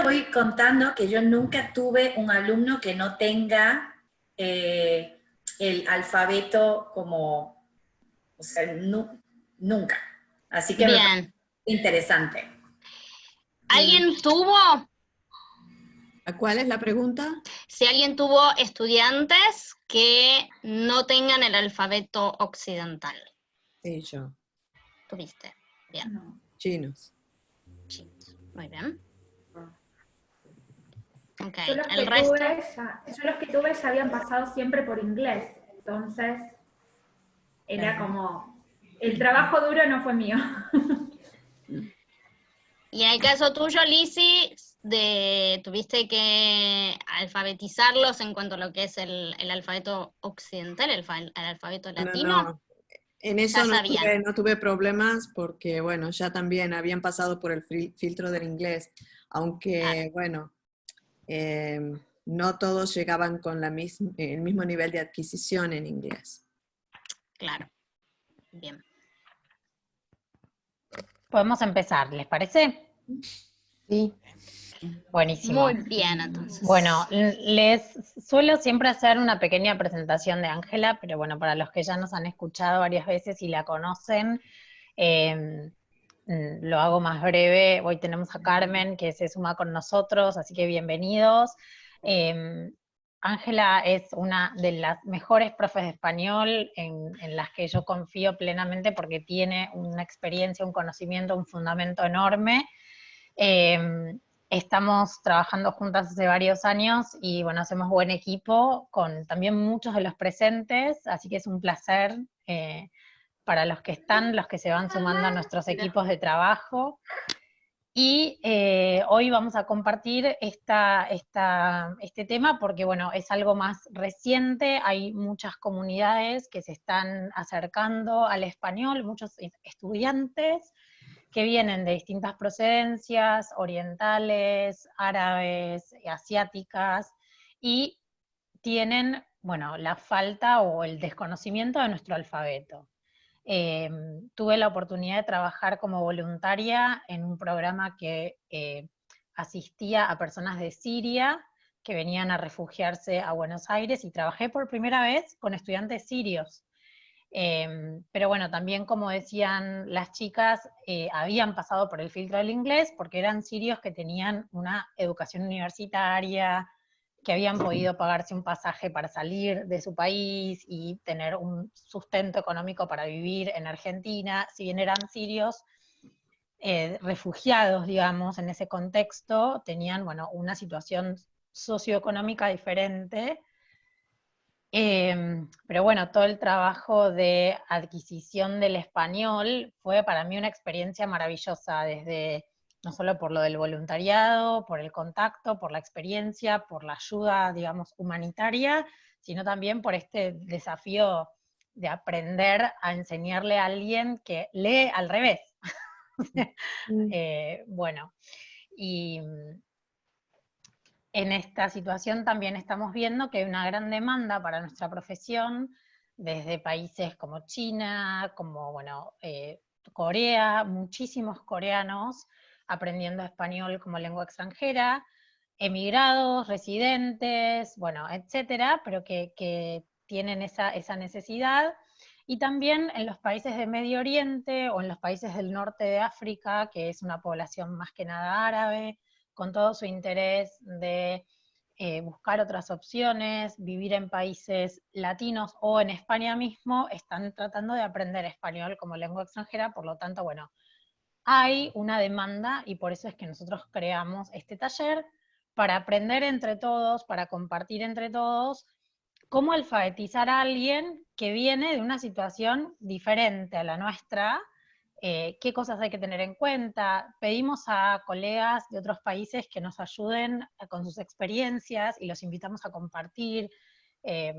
voy contando que yo nunca tuve un alumno que no tenga el alfabeto como, o sea, nunca. Así que me parece Bien. interesante. ¿Alguien tuvo, ¿Cuál es la pregunta? si alguien tuvo estudiantes que no tengan el alfabeto occidental? Sí, yo. ¿Tuviste? Bien. Chinos. Chinos. Muy bien. Ok, Yo los el que resto. tuve ya habían pasado siempre por inglés, entonces era como, el trabajo duro no fue mío. Y en el caso tuyo, Lizzy, tuviste que alfabetizarlos en cuanto a lo que es el alfabeto occidental, el alfabeto latino. No. En eso Ya sabían. no tuve problemas porque, bueno, ya también habían pasado por el filtro del inglés, aunque, bueno, no todos llegaban con el mismo nivel de adquisición en inglés. Claro. Bien. Podemos empezar, ¿les parece? Sí. Buenísimo. Muy bien, entonces. Bueno, les suelo siempre hacer una pequeña presentación de Ángela, pero bueno, para los que ya nos han escuchado varias veces y la conocen, lo hago más breve. Hoy tenemos a Carmen que se suma con nosotros, así que bienvenidos. Ángela es una de las mejores profes de español en las que yo confío plenamente porque tiene una experiencia, un conocimiento, un fundamento enorme. Estamos trabajando juntas hace varios años y bueno, hacemos buen equipo con también muchos de los presentes, así que es un placer para los que están, los que se van sumando a nuestros equipos de trabajo. Y hoy vamos a compartir este tema porque, bueno, es algo más reciente, hay muchas comunidades que se están acercando al español, muchos estudiantes que vienen de distintas procedencias, orientales, árabes, asiáticas, y tienen, bueno, la falta o el desconocimiento de nuestro alfabeto. Tuve la oportunidad de trabajar como voluntaria en un programa que asistía a personas de Siria que venían a refugiarse a Buenos Aires y trabajé por primera vez con estudiantes sirios. Pero bueno, también como decían las chicas, habían pasado por el filtro del inglés porque eran sirios que tenían una educación universitaria, que habían podido pagarse un pasaje para salir de su país y tener un sustento económico para vivir en Argentina. Si bien eran sirios, refugiados, digamos, en ese contexto, tenían, bueno, una situación socioeconómica diferente. Pero bueno, todo el trabajo de adquisición del español fue para mí una experiencia maravillosa, desde no solo por lo del voluntariado, por el contacto, por la experiencia, por la ayuda, digamos, humanitaria, sino también por este desafío de aprender a enseñarle a alguien que lee al revés. Bueno, y en esta situación también estamos viendo que hay una gran demanda para nuestra profesión, desde países como China, como bueno, Corea, muchísimos coreanos aprendiendo español como lengua extranjera, emigrados, residentes, bueno, etcétera, pero que tienen esa necesidad. Y también en los países de Medio Oriente o en los países del norte de África, que es una población más que nada árabe, con todo su interés de buscar otras opciones, vivir en países latinos o en España mismo, están tratando de aprender español como lengua extranjera, por lo tanto, bueno, hay una demanda y por eso es que nosotros creamos este taller para aprender entre todos, para compartir entre todos, cómo alfabetizar a alguien que viene de una situación diferente a la nuestra, qué cosas hay que tener en cuenta. Pedimos a colegas de otros países que nos ayuden con sus experiencias y los invitamos a compartir. Eh,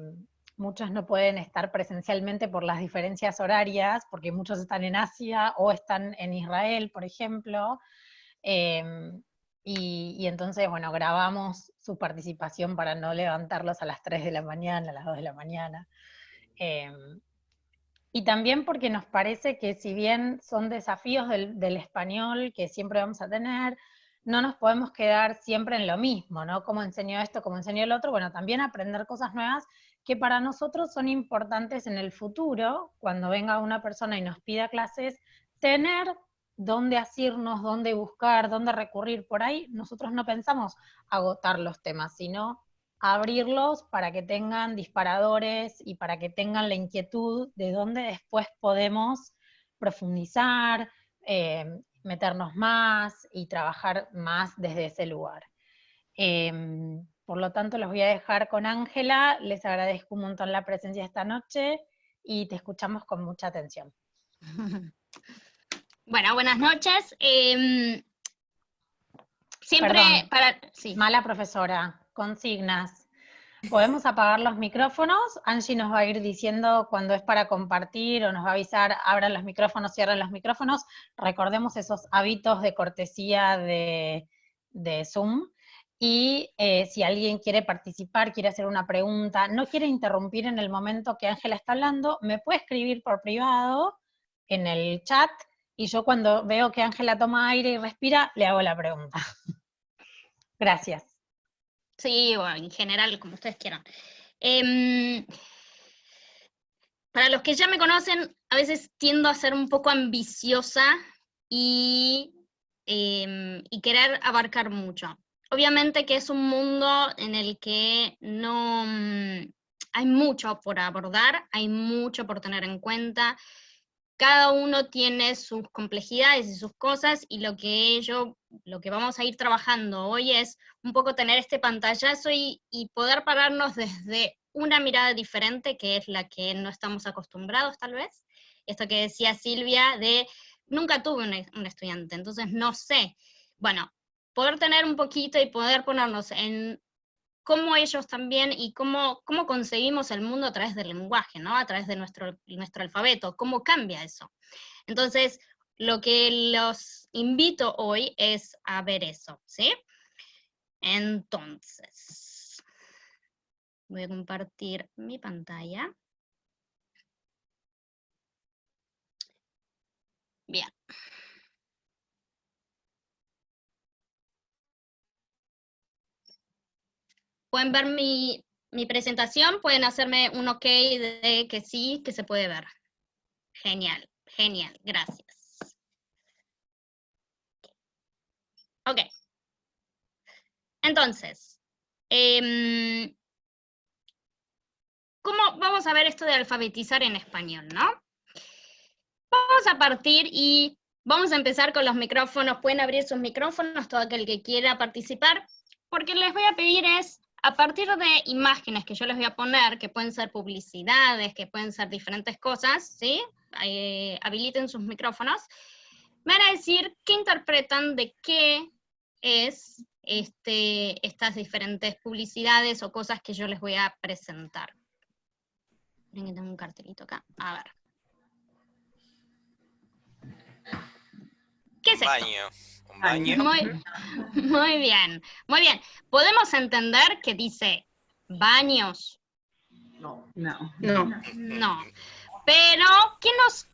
Muchos no pueden estar presencialmente por las diferencias horarias, porque muchos están en Asia o están en Israel, por ejemplo. Y entonces, bueno, grabamos su participación para no levantarlos a las 3 de la mañana, a las 2 de la mañana. Y también porque nos parece que si bien son desafíos del español que siempre vamos a tener, no nos podemos quedar siempre en lo mismo, ¿no? Como enseñó esto, como enseñó el otro, bueno, también aprender cosas nuevas que para nosotros son importantes en el futuro, cuando venga una persona y nos pida clases, tener dónde asirnos, dónde buscar, dónde recurrir. Por ahí nosotros no pensamos agotar los temas, sino abrirlos para que tengan disparadores y para que tengan la inquietud de dónde después podemos profundizar, meternos más y trabajar más desde ese lugar. Por lo tanto, los voy a dejar con Ángela. Les agradezco un montón la presencia esta noche y te escuchamos con mucha atención. Bueno, buenas noches. Siempre Perdón, para... Sí. mala profesora, consignas. ¿Podemos apagar los micrófonos? Angie nos va a ir diciendo cuando es para compartir o nos va a avisar, abran los micrófonos, cierren los micrófonos. Recordemos esos hábitos de cortesía de Zoom. Y si alguien quiere participar, quiere hacer una pregunta, no quiere interrumpir en el momento que Ángela está hablando, me puede escribir por privado en el chat y yo cuando veo que Ángela toma aire y respira, le hago la pregunta. Gracias. Sí, o en general, como ustedes quieran. Para los que ya me conocen, a veces tiendo a ser un poco ambiciosa y querer abarcar mucho. Obviamente que es un mundo en el que no hay mucho por abordar, hay mucho por tener en cuenta. Cada uno tiene sus complejidades y sus cosas, y lo que vamos a ir trabajando hoy es un poco tener este pantallazo y poder pararnos desde una mirada diferente, que es la que no estamos acostumbrados tal vez. Esto que decía Silvia de, nunca tuve un estudiante, entonces no sé. Bueno, poder tener un poquito y poder ponernos en cómo ellos también y cómo concebimos el mundo a través del lenguaje, ¿no? A través de nuestro alfabeto, cómo cambia eso. Entonces, lo que los invito hoy es a ver eso, ¿sí? Entonces, voy a compartir mi pantalla. Bien. Pueden ver mi presentación, pueden hacerme un ok de que sí, que se puede ver. Genial, genial, gracias. Ok. Entonces, ¿cómo vamos a ver esto de alfabetizar en español, no? Vamos a partir y vamos a empezar con los micrófonos. Pueden abrir sus micrófonos, todo aquel que quiera participar, porque les voy a pedir es, a partir de imágenes que yo les voy a poner, que pueden ser publicidades, que pueden ser diferentes cosas, ¿sí? Habiliten sus micrófonos. Me van a decir qué interpretan de qué es estas diferentes publicidades o cosas que yo les voy a presentar. Miren que tengo un cartelito acá. A ver. ¿Qué es esto? Baño. Un baño. Muy bien, muy bien. ¿Podemos entender que dice baños? No. No. Pero, ¿qué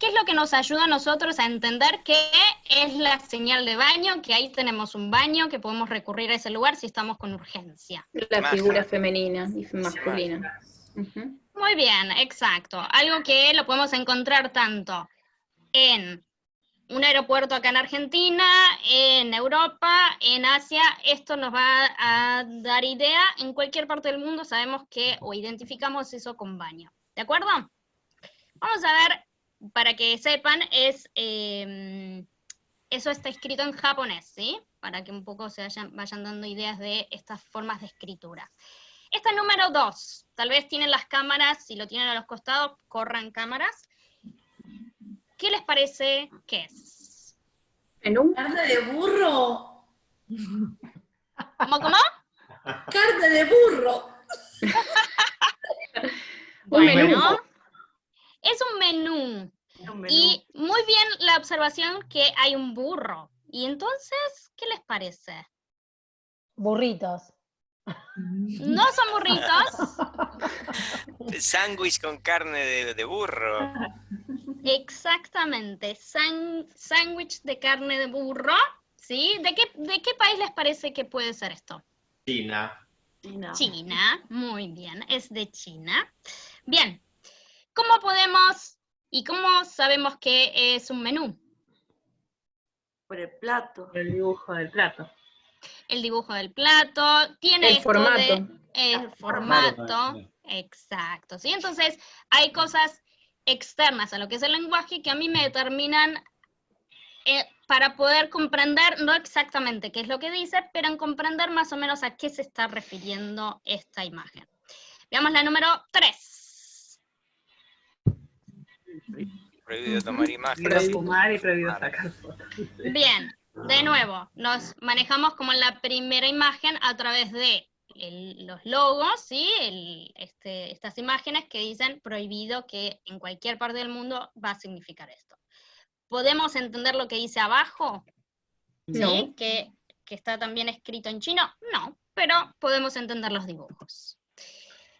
es lo que nos ayuda a nosotros a entender qué es la señal de baño? Que ahí tenemos un baño, que podemos recurrir a ese lugar si estamos con urgencia. La figura femenina y masculina. Muy bien, exacto. Algo que lo podemos encontrar tanto en un aeropuerto acá en Argentina, en Europa, en Asia. Esto nos va a dar idea. En cualquier parte del mundo sabemos que, o identificamos eso con baño. ¿De acuerdo? Vamos a ver, para que sepan, eso está escrito en japonés, ¿sí? Para que un poco se vayan dando ideas de estas formas de escritura. Esta es número 2. Tal vez tienen las cámaras, si lo tienen a los costados, corran cámaras. ¿Qué les parece que es? ¿Menú? Carne de burro. ¿Cómo? Carne de burro. Bueno, es un menú. Y muy bien la observación que hay un burro. Y entonces, ¿qué les parece? Burritos. No son burritos. Sándwich con carne de burro. Exactamente. Sándwich de carne de burro, ¿Sí? ¿De qué país les parece que puede ser esto? China. China, muy bien, es de China. Bien, ¿cómo podemos y cómo sabemos que es un menú? Por el plato. El dibujo del plato. El dibujo del plato, tiene El esto formato. de el formato, exacto, ¿sí? Entonces, hay cosas externas a lo que es el lenguaje que a mí me determinan para poder comprender, no exactamente qué es lo que dice, pero en comprender más o menos a qué se está refiriendo esta imagen. Veamos la número 3. Prohibido tomar imágenes. Prohibido fumar y prohibido sacar fotos. Bien, de nuevo, nos manejamos como en la primera imagen a través de los logos, ¿sí? Estas imágenes que dicen prohibido, que en cualquier parte del mundo va a significar esto. ¿Podemos entender lo que dice abajo? ¿Sí? No. Que está también escrito en chino. No, pero podemos entender los dibujos.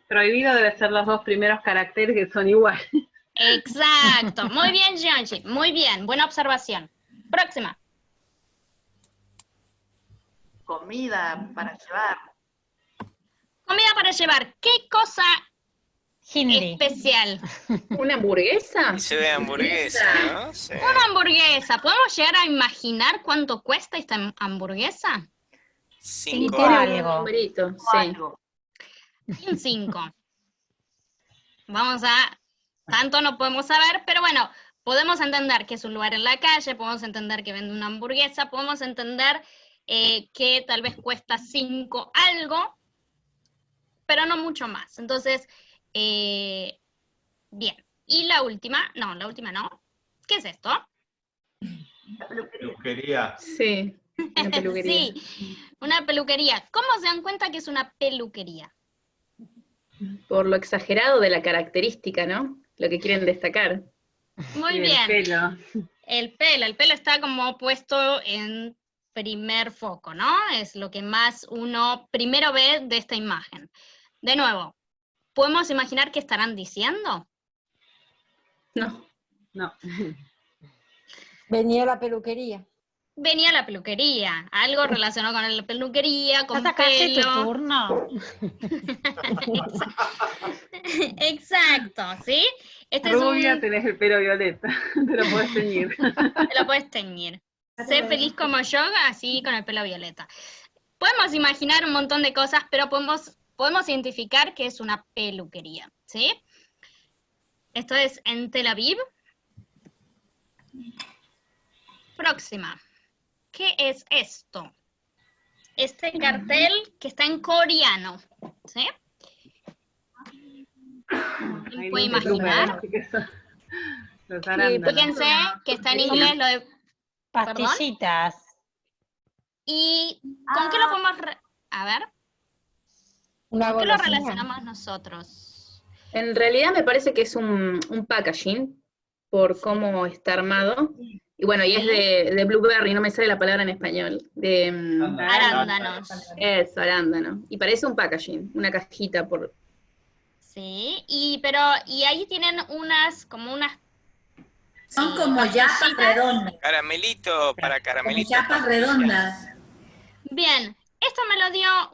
Prohibido debe ser los dos primeros caracteres que son iguales. Exacto. Muy bien, Gianchi. Muy bien. Buena observación. Próxima. Comida para llevar. Comida para llevar. ¿Qué cosa Hindi. especial? ¿Una hamburguesa? Y se ve hamburguesa, ¿no? Sí. Una hamburguesa. ¿Podemos llegar a imaginar cuánto cuesta esta hamburguesa? Y 5 tiene algo. un numerito, sí. Algo. Un 5. Vamos a... Tanto no podemos saber, pero bueno, podemos entender que es un lugar en la calle, podemos entender que vende una hamburguesa, podemos entender que tal vez cuesta 5 algo, pero no mucho más. Entonces, bien. Y la última no. ¿Qué es esto? La peluquería. Peluquería. Sí, una peluquería. Sí, una peluquería. ¿Cómo se dan cuenta que es una peluquería? Por lo exagerado de la característica, ¿no? Lo que quieren destacar. Muy Y bien. el pelo. El pelo está como puesto en primer foco, ¿no? Es lo que más uno primero ve de esta imagen. De nuevo, ¿podemos imaginar qué estarán diciendo? No. No. Venía a la peluquería. Venía a la peluquería, algo relacionado con la peluquería, con ¿Ya sacaste tu pelo. turno? Exacto, ¿sí? Este Rubia, es tenés el pelo violeta. Te lo podés teñir. te lo puedes teñir. Sé feliz como yo, así con el pelo violeta. Podemos imaginar un montón de cosas, pero podemos identificar que es una peluquería, ¿sí? Esto es en Tel Aviv. Próxima. ¿Qué es esto? Este cartel que está en coreano, ¿sí? ¿Quién puede imaginar? Los arándanos. Fíjense que está en inglés lo de... Pastillitas. ¿Y con qué lo podemos... A ver, Una ¿con qué lo golosina. relacionamos nosotros? En realidad me parece que es un packaging, por cómo está armado. Y bueno, y es de blueberry, no me sale la palabra en español. De Arándanos. eso, arándano. Y parece un packaging, una cajita por... Sí, y ahí tienen como unas... Son como yapas redondas. Caramelito para Como caramelito. yapas redondas. Bien, esto me lo dio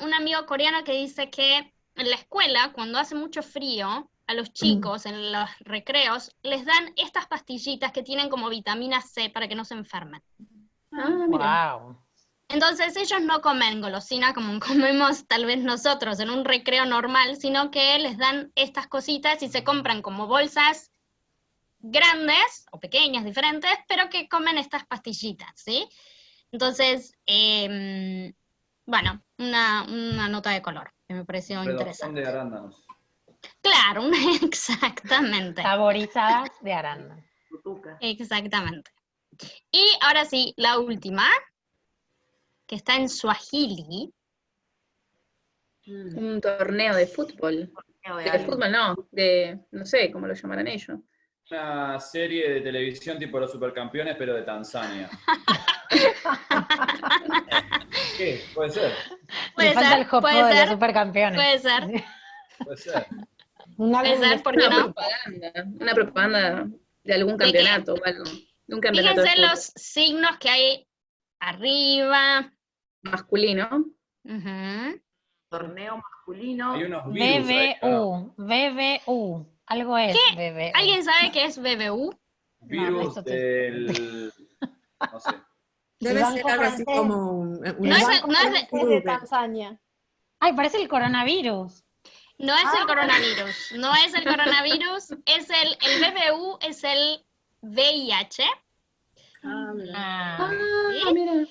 un amigo coreano que dice que en la escuela, cuando hace mucho frío, a los chicos en los recreos les dan estas pastillitas que tienen como vitamina C para que no se enfermen. Ah, mira. Wow. Entonces ellos no comen golosina como comemos tal vez nosotros en un recreo normal, sino que les dan estas cositas y se compran como bolsas grandes o pequeñas, diferentes, pero que comen estas pastillitas, ¿sí? Entonces, bueno, una nota de color que me pareció interesante. de arándanos. Claro, exactamente. Saborizadas de arándano. Exactamente. Y ahora sí, la última, que está en Swahili. Un torneo de fútbol. De fútbol no, no sé cómo lo llamarán ellos. Una serie de televisión tipo Los Supercampeones, pero de Tanzania. ¿Qué? ¿Puede ser? Puede Le falta ser, el jopo puede de ser, los supercampeones. puede ser. Puede ser. Puede ser, ¿por qué no? Una propaganda de algún ¿De qué? campeonato o algo. De un campeonato de Fíjense fútbol. los signos que hay Arriba. Masculino. Ujú. Torneo masculino. Hay unos virus ahí, ¿no? BBU. Algo es BBU. ¿Alguien sabe qué es BBU? Virus esto del... No sé. Debe Banco ser algo así francés. como un No es, Banco no es de- francés de Tanzania. Ay, parece el coronavirus. no es el coronavirus, no es el coronavirus, es el BBU es el VIH. Ah, ¿Sí? Mira.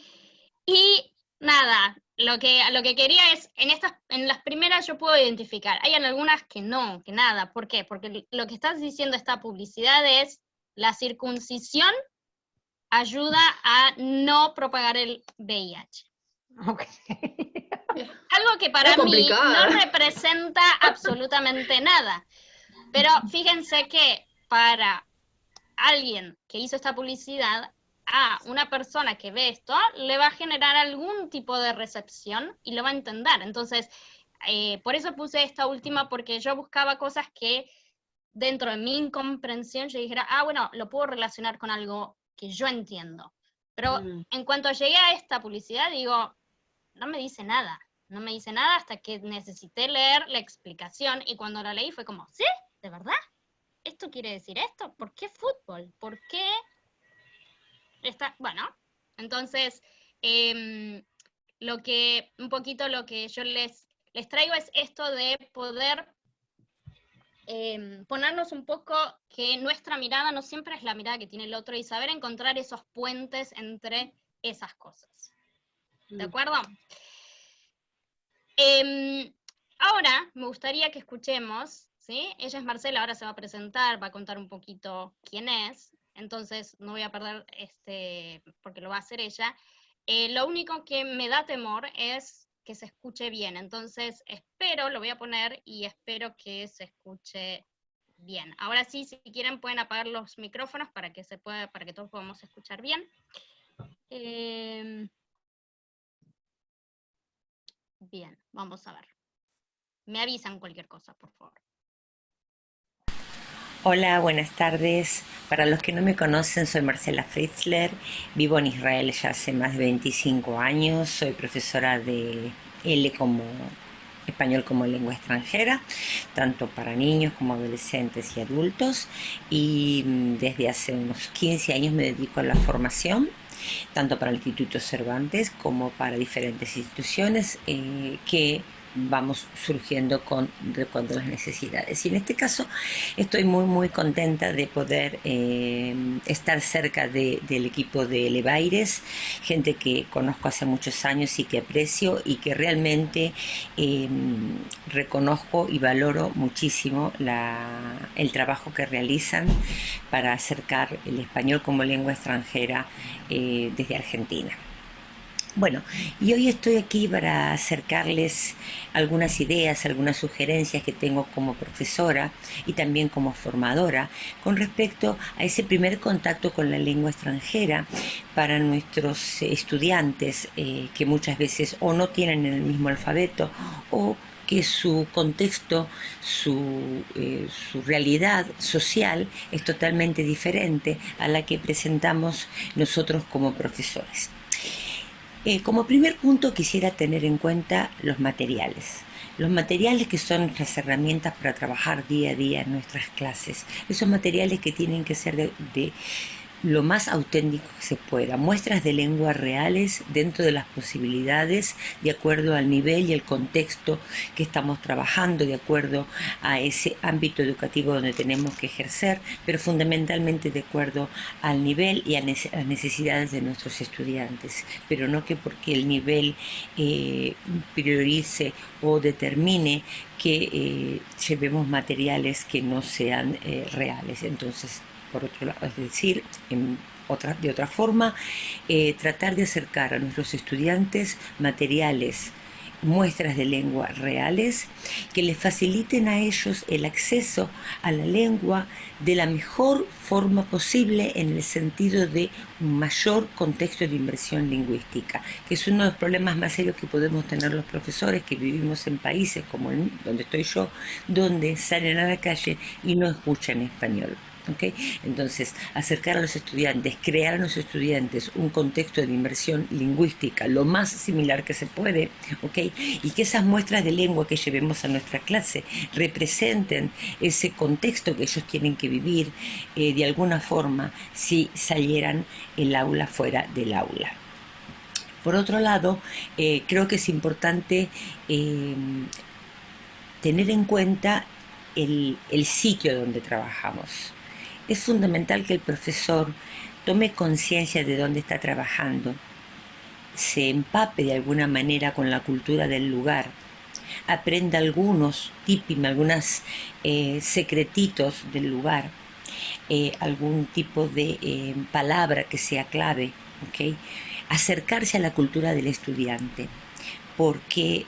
Y nada, lo que quería es, en las primeras yo puedo identificar, hay en algunas que no, que nada. ¿Por qué? Porque lo que estás diciendo esta publicidad es la circuncisión ayuda a no propagar el VIH. ok. Algo que para Era mí complicada. no representa absolutamente nada. Pero fíjense que para alguien que hizo esta publicidad, a una persona que ve esto, le va a generar algún tipo de recepción y lo va a entender. Entonces, por eso puse esta última, porque yo buscaba cosas que dentro de mi incomprensión yo dijera, bueno, lo puedo relacionar con algo que yo entiendo. Pero en cuanto llegué a esta publicidad, digo, no me dice nada. No me dice nada hasta que necesité leer la explicación, y cuando la leí fue como, ¿sí? ¿De verdad? ¿Esto quiere decir esto? ¿Por qué fútbol? ¿Por qué? Bueno, entonces, un poquito lo que yo les traigo es esto de poder ponernos un poco que nuestra mirada no siempre es la mirada que tiene el otro, y saber encontrar esos puentes entre esas cosas. ¿De acuerdo? Ahora me gustaría que escuchemos, ¿sí? Ella es Marcela, ahora se va a presentar, va a contar un poquito quién es, entonces no voy a perder porque lo va a hacer ella. Lo único que me da temor es que se escuche bien, entonces lo voy a poner y espero que se escuche bien. Ahora sí, si quieren pueden apagar los micrófonos para que todos podamos escuchar bien. Bien, vamos a ver. Me avisan cualquier cosa, por favor. Hola, buenas tardes. Para los que no me conocen, soy Marcela Fritzler, vivo en Israel ya hace más de 25 años, soy profesora de como español como lengua extranjera, tanto para niños como adolescentes y adultos, y desde hace unos 15 años me dedico a la formación, tanto para el Instituto Cervantes como para diferentes instituciones que vamos surgiendo de acuerdo a las necesidades. Y en este caso estoy muy contenta de poder estar cerca del equipo de Levaires, gente que conozco hace muchos años y que aprecio y que realmente reconozco y valoro muchísimo el trabajo que realizan para acercar el español como lengua extranjera desde Argentina. Bueno, y hoy estoy aquí para acercarles algunas ideas, algunas sugerencias que tengo como profesora y también como formadora con respecto a ese primer contacto con la lengua extranjera para nuestros estudiantes que muchas veces o no tienen el mismo alfabeto o que su contexto, su realidad social es totalmente diferente a la que presentamos nosotros como profesores. Como primer punto quisiera tener en cuenta los materiales. Los materiales que son nuestras herramientas para trabajar día a día en nuestras clases. Esos materiales que tienen que ser de lo más auténtico que se pueda. Muestras de lengua reales dentro de las posibilidades, de acuerdo al nivel y el contexto que estamos trabajando, de acuerdo a ese ámbito educativo donde tenemos que ejercer, pero fundamentalmente de acuerdo al nivel y a las necesidades de nuestros estudiantes. Pero no que porque el nivel priorice o determine que llevemos materiales que no sean reales. Entonces, por otro lado, es decir, de otra forma, tratar de acercar a nuestros estudiantes materiales, muestras de lengua reales, que les faciliten a ellos el acceso a la lengua de la mejor forma posible en el sentido de un mayor contexto de inversión lingüística, que es uno de los problemas más serios que podemos tener los profesores que vivimos en países como donde estoy yo, donde salen a la calle y no escuchan español. ¿ok? Entonces, acercar a los estudiantes, crear a los estudiantes un contexto de inmersión lingüística lo más similar que se puede, ¿ok? Y que esas muestras de lengua que llevemos a nuestra clase representen ese contexto que ellos tienen que vivir de alguna forma si salieran el aula fuera del aula. Por otro lado, creo que es importante tener en cuenta el sitio donde trabajamos. Es fundamental que el profesor tome conciencia de dónde está trabajando, se empape de alguna manera con la cultura del lugar, aprenda algunos secretitos del lugar, algún tipo de palabra que sea clave, ¿ok? Acercarse a la cultura del estudiante, porque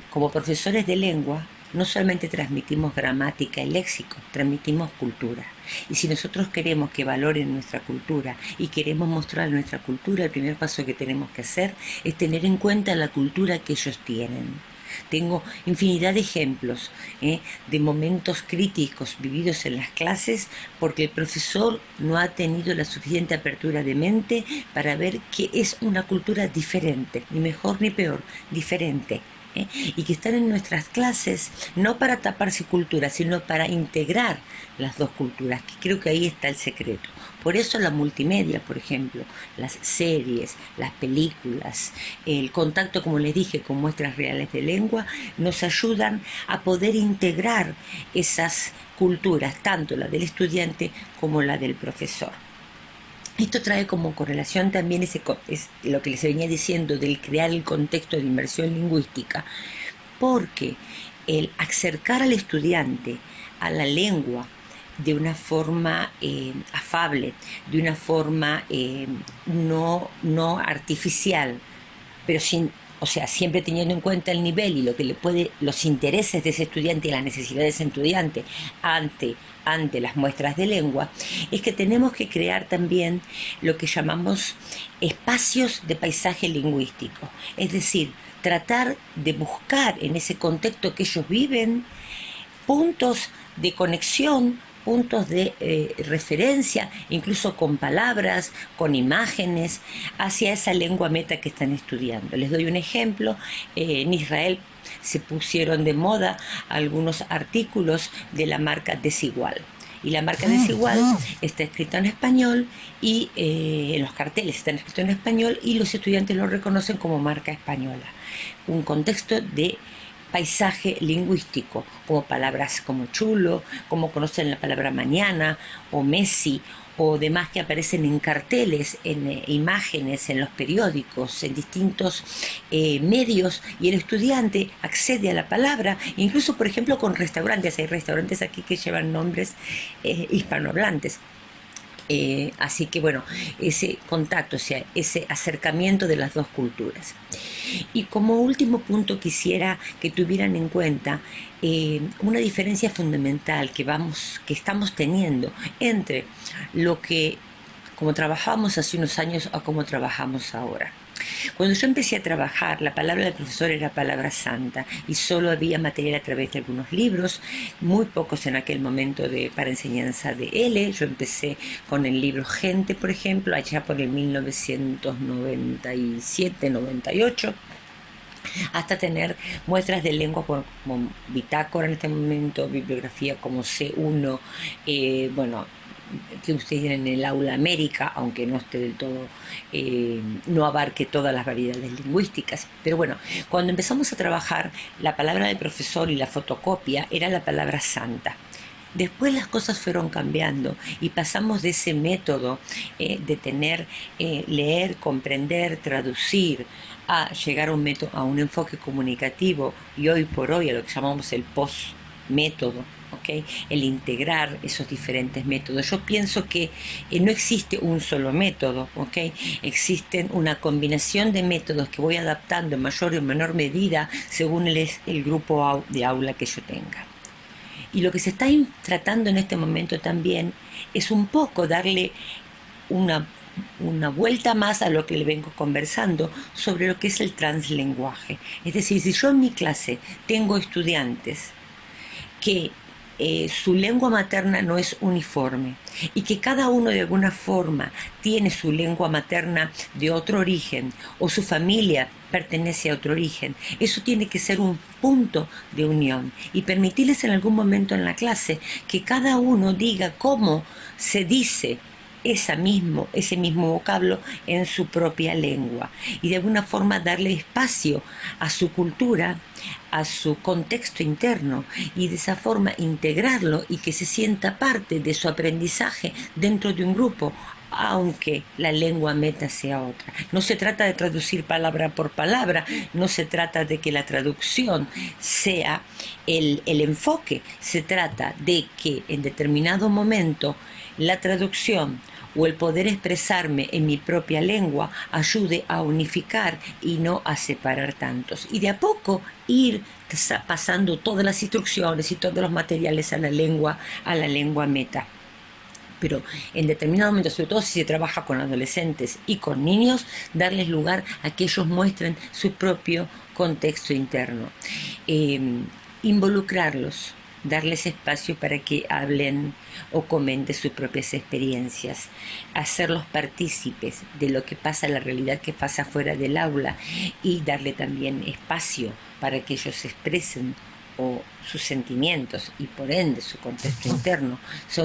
como profesores de lengua no solamente transmitimos gramática y léxico, transmitimos cultura. Y si nosotros queremos que valoren nuestra cultura y queremos mostrar nuestra cultura, el primer paso que tenemos que hacer es tener en cuenta la cultura que ellos tienen. Tengo infinidad de ejemplos de momentos críticos vividos en las clases porque el profesor no ha tenido la suficiente apertura de mente para ver que es una cultura diferente, ni mejor ni peor, diferente. Y que están en nuestras clases no para taparse cultura, sino para integrar las dos culturas, que creo que ahí está el secreto. Por eso la multimedia, por ejemplo, las series, las películas, el contacto, como les dije, con muestras reales de lengua, nos ayudan a poder integrar esas culturas, tanto la del estudiante como la del profesor. Esto trae como correlación también es lo que les venía diciendo del crear el contexto de inmersión lingüística, porque el acercar al estudiante a la lengua de una forma afable, de una forma no artificial, pero siempre teniendo en cuenta el nivel y los intereses de ese estudiante y las necesidades de ese estudiante ante las muestras de lengua, es que tenemos que crear también lo que llamamos espacios de paisaje lingüístico. Es decir, tratar de buscar en ese contexto que ellos viven puntos de conexión, puntos de referencia, incluso con palabras, con imágenes, hacia esa lengua meta que están estudiando. Les doy un ejemplo. En Israel se pusieron de moda algunos artículos de la marca Desigual. Y la marca Desigual está escrita en español y los carteles están escritos en español y los estudiantes lo reconocen como marca española. Un contexto de paisaje lingüístico, como palabras como chulo, como conocen la palabra mañana o Messi, o demás que aparecen en carteles, en imágenes, en los periódicos, en distintos medios, y el estudiante accede a la palabra, incluso por ejemplo con restaurantes. Hay restaurantes aquí que llevan nombres hispanohablantes. Así que bueno, ese contacto, o sea, ese acercamiento de las dos culturas. Y como último punto quisiera que tuvieran en cuenta una diferencia fundamental que estamos teniendo entre lo que como trabajábamos hace unos años a como trabajamos ahora. Cuando yo empecé a trabajar, la palabra del profesor era palabra santa y solo había material a través de algunos libros, muy pocos en aquel momento para enseñanza de L. Yo empecé con el libro Gente, por ejemplo, allá por el 1997-98, hasta tener muestras de lengua como bitácora en este momento, bibliografía como C1, que ustedes tienen en el Aula América, aunque no esté del todo, no abarque todas las variedades lingüísticas. Pero bueno, cuando empezamos a trabajar, la palabra del profesor y la fotocopia era la palabra santa. Después las cosas fueron cambiando y pasamos de ese método de leer, comprender, traducir, a llegar a un enfoque comunicativo y hoy por hoy a lo que llamamos el post-método. ¿Okay? El integrar esos diferentes métodos. Yo pienso que no existe un solo método, ¿okay? Existen una combinación de métodos que voy adaptando en mayor o menor medida según el grupo de aula que yo tenga. Y lo que se está tratando en este momento también es un poco darle una vuelta más a lo que le vengo conversando sobre lo que es el translenguaje. Es decir, si yo en mi clase tengo estudiantes que su lengua materna no es uniforme y que cada uno de alguna forma tiene su lengua materna de otro origen o su familia pertenece a otro origen, eso tiene que ser un punto de unión y permitirles en algún momento en la clase que cada uno diga cómo se dice ese mismo vocablo en su propia lengua y de alguna forma darle espacio a su cultura, a su contexto interno y de esa forma integrarlo y que se sienta parte de su aprendizaje dentro de un grupo, aunque la lengua meta sea otra. No se trata de traducir palabra por palabra, no se trata de que la traducción sea el enfoque, se trata de que en determinado momento la traducción o el poder expresarme en mi propia lengua ayude a unificar y no a separar tantos. Y de a poco ir pasando todas las instrucciones y todos los materiales a la lengua meta. Pero en determinado momento, sobre todo si se trabaja con adolescentes y con niños, darles lugar a que ellos muestren su propio contexto interno. Involucrarlos, darles espacio para que hablen o comenten sus propias experiencias, hacerlos partícipes de lo que pasa, la realidad que pasa fuera del aula y darle también espacio para que ellos expresen o sus sentimientos y por ende su contexto interno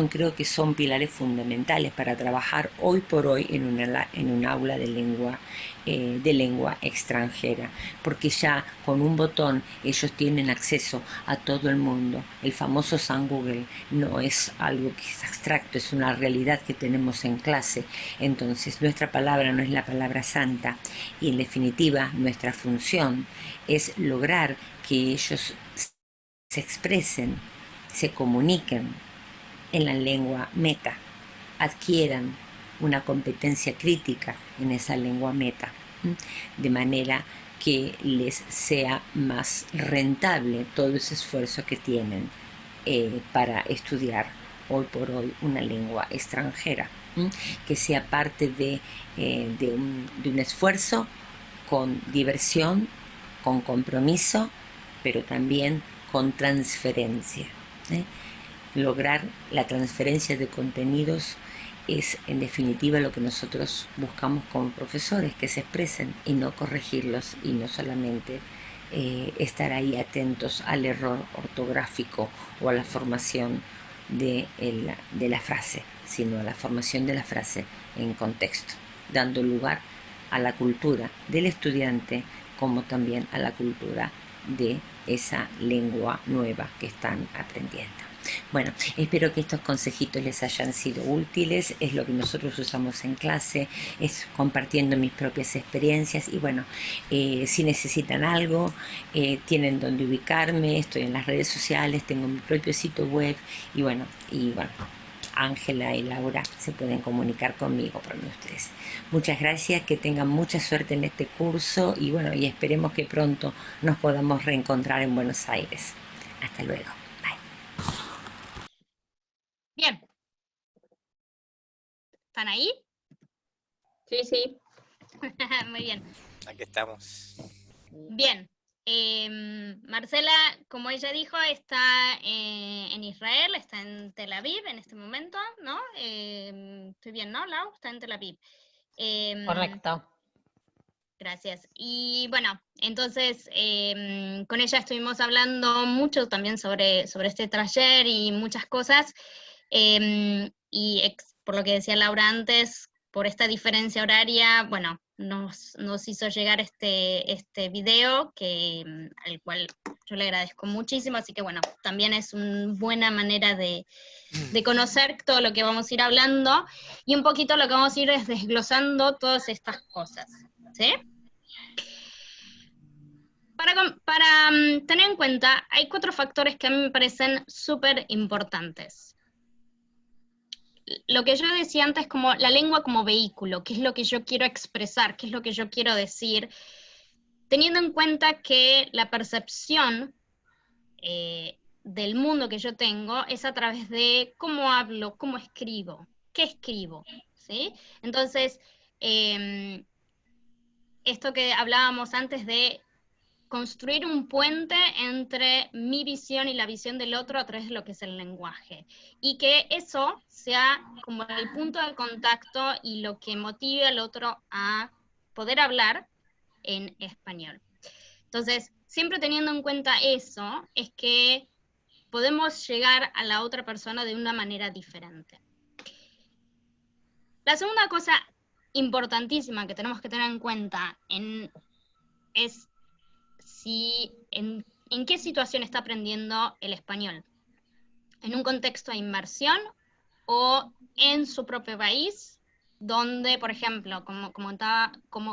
creo que son pilares fundamentales para trabajar hoy por hoy en un aula de lengua extranjera, porque ya con un botón ellos tienen acceso a todo el mundo. El famoso San Google no es algo que es abstracto, es una realidad que tenemos en clase. Entonces nuestra palabra no es la palabra santa y en definitiva nuestra función es lograr que ellos se expresen, se comuniquen en la lengua meta, adquieran una competencia crítica en esa lengua meta, de manera que les sea más rentable todo ese esfuerzo que tienen para estudiar hoy por hoy una lengua extranjera, que sea parte de un esfuerzo con diversión, con compromiso, pero también con transferencia. Lograr la transferencia de contenidos es en definitiva lo que nosotros buscamos como profesores, que se expresen y no corregirlos y no solamente estar ahí atentos al error ortográfico o a la formación de la frase, sino a la formación de la frase en contexto, dando lugar a la cultura del estudiante como también a la cultura de esa lengua nueva que están aprendiendo. Bueno, espero que estos consejitos les hayan sido útiles, es lo que nosotros usamos en clase, es compartiendo mis propias experiencias y bueno, si necesitan algo, tienen donde ubicarme, estoy en las redes sociales, tengo mi propio sitio web y bueno, Ángela y Laura se pueden comunicar conmigo por ustedes. Muchas gracias, que tengan mucha suerte en este curso y bueno, y esperemos que pronto nos podamos reencontrar en Buenos Aires. Hasta luego. Bye. Bien. ¿Están ahí? Sí, sí. Muy bien. Aquí estamos. Bien. Marcela, como ella dijo, está en Israel, está en Tel Aviv en este momento, ¿no? Estoy bien, ¿no, Lau? Está en Tel Aviv. Correcto. Gracias. Y bueno, entonces con ella estuvimos hablando mucho también sobre este taller y muchas cosas. Por lo que decía Laura antes, por esta diferencia horaria, bueno, nos hizo llegar este video, al cual yo le agradezco muchísimo, así que bueno, también es una buena manera de conocer todo lo que vamos a ir hablando, y un poquito lo que vamos a ir es desglosando todas estas cosas, ¿sí? Para tener en cuenta, hay 4 factores que a mí me parecen súper importantes. Lo que yo decía antes, como la lengua como vehículo, qué es lo que yo quiero expresar, qué es lo que yo quiero decir, teniendo en cuenta que la percepción del mundo que yo tengo es a través de cómo hablo, cómo escribo, qué escribo, ¿sí? Entonces, esto que hablábamos antes de construir un puente entre mi visión y la visión del otro a través de lo que es el lenguaje. Y que eso sea como el punto de contacto y lo que motive al otro a poder hablar en español. Entonces, siempre teniendo en cuenta eso, es que podemos llegar a la otra persona de una manera diferente. La segunda cosa importantísima que tenemos que tener en cuenta es en qué situación está aprendiendo el español. En un contexto de inmersión o en su propio país, donde, por ejemplo, como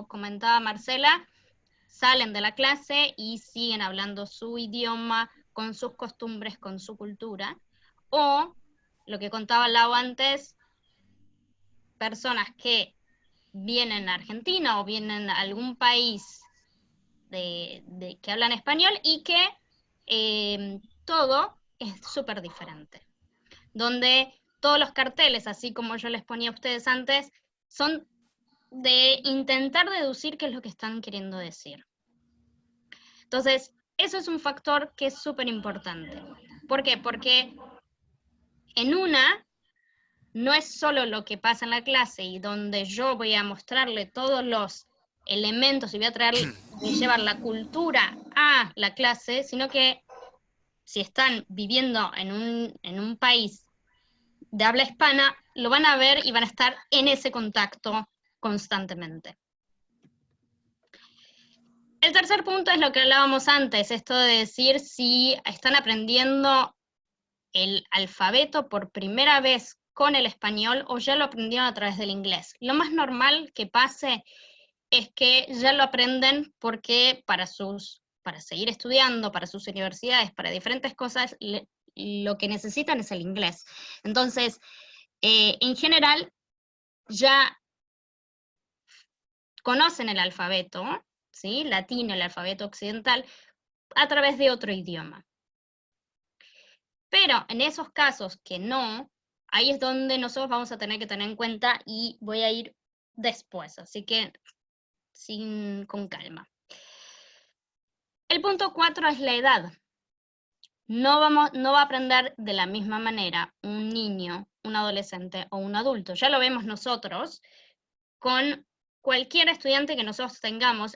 comentaba Marcela, salen de la clase y siguen hablando su idioma, con sus costumbres, con su cultura, o, lo que contaba Lau antes, personas que vienen a Argentina o vienen a algún país que hablan español y que todo es súper diferente. Donde todos los carteles, así como yo les ponía a ustedes antes, son de intentar deducir qué es lo que están queriendo decir. Entonces, eso es un factor que es súper importante. ¿Por qué? Porque en una, no es solo lo que pasa en la clase y donde yo voy a mostrarle todos los elementos y voy a llevar la cultura a la clase, sino que si están viviendo en un país de habla hispana, lo van a ver y van a estar en ese contacto constantemente. El tercer punto es lo que hablábamos antes, esto de decir si están aprendiendo el alfabeto por primera vez con el español o ya lo aprendieron a través del inglés. Lo más normal que pase es que ya lo aprenden porque para seguir estudiando, para sus universidades, para diferentes cosas, lo que necesitan es el inglés. Entonces, en general, ya conocen el alfabeto, ¿sí? Latino, el alfabeto occidental, a través de otro idioma. Pero en esos casos que no, ahí es donde nosotros vamos a tener que tener en cuenta y voy a ir después, así que con calma. El punto 4 es la edad. No va a aprender de la misma manera un niño, un adolescente o un adulto. Ya lo vemos nosotros con cualquier estudiante que nosotros tengamos,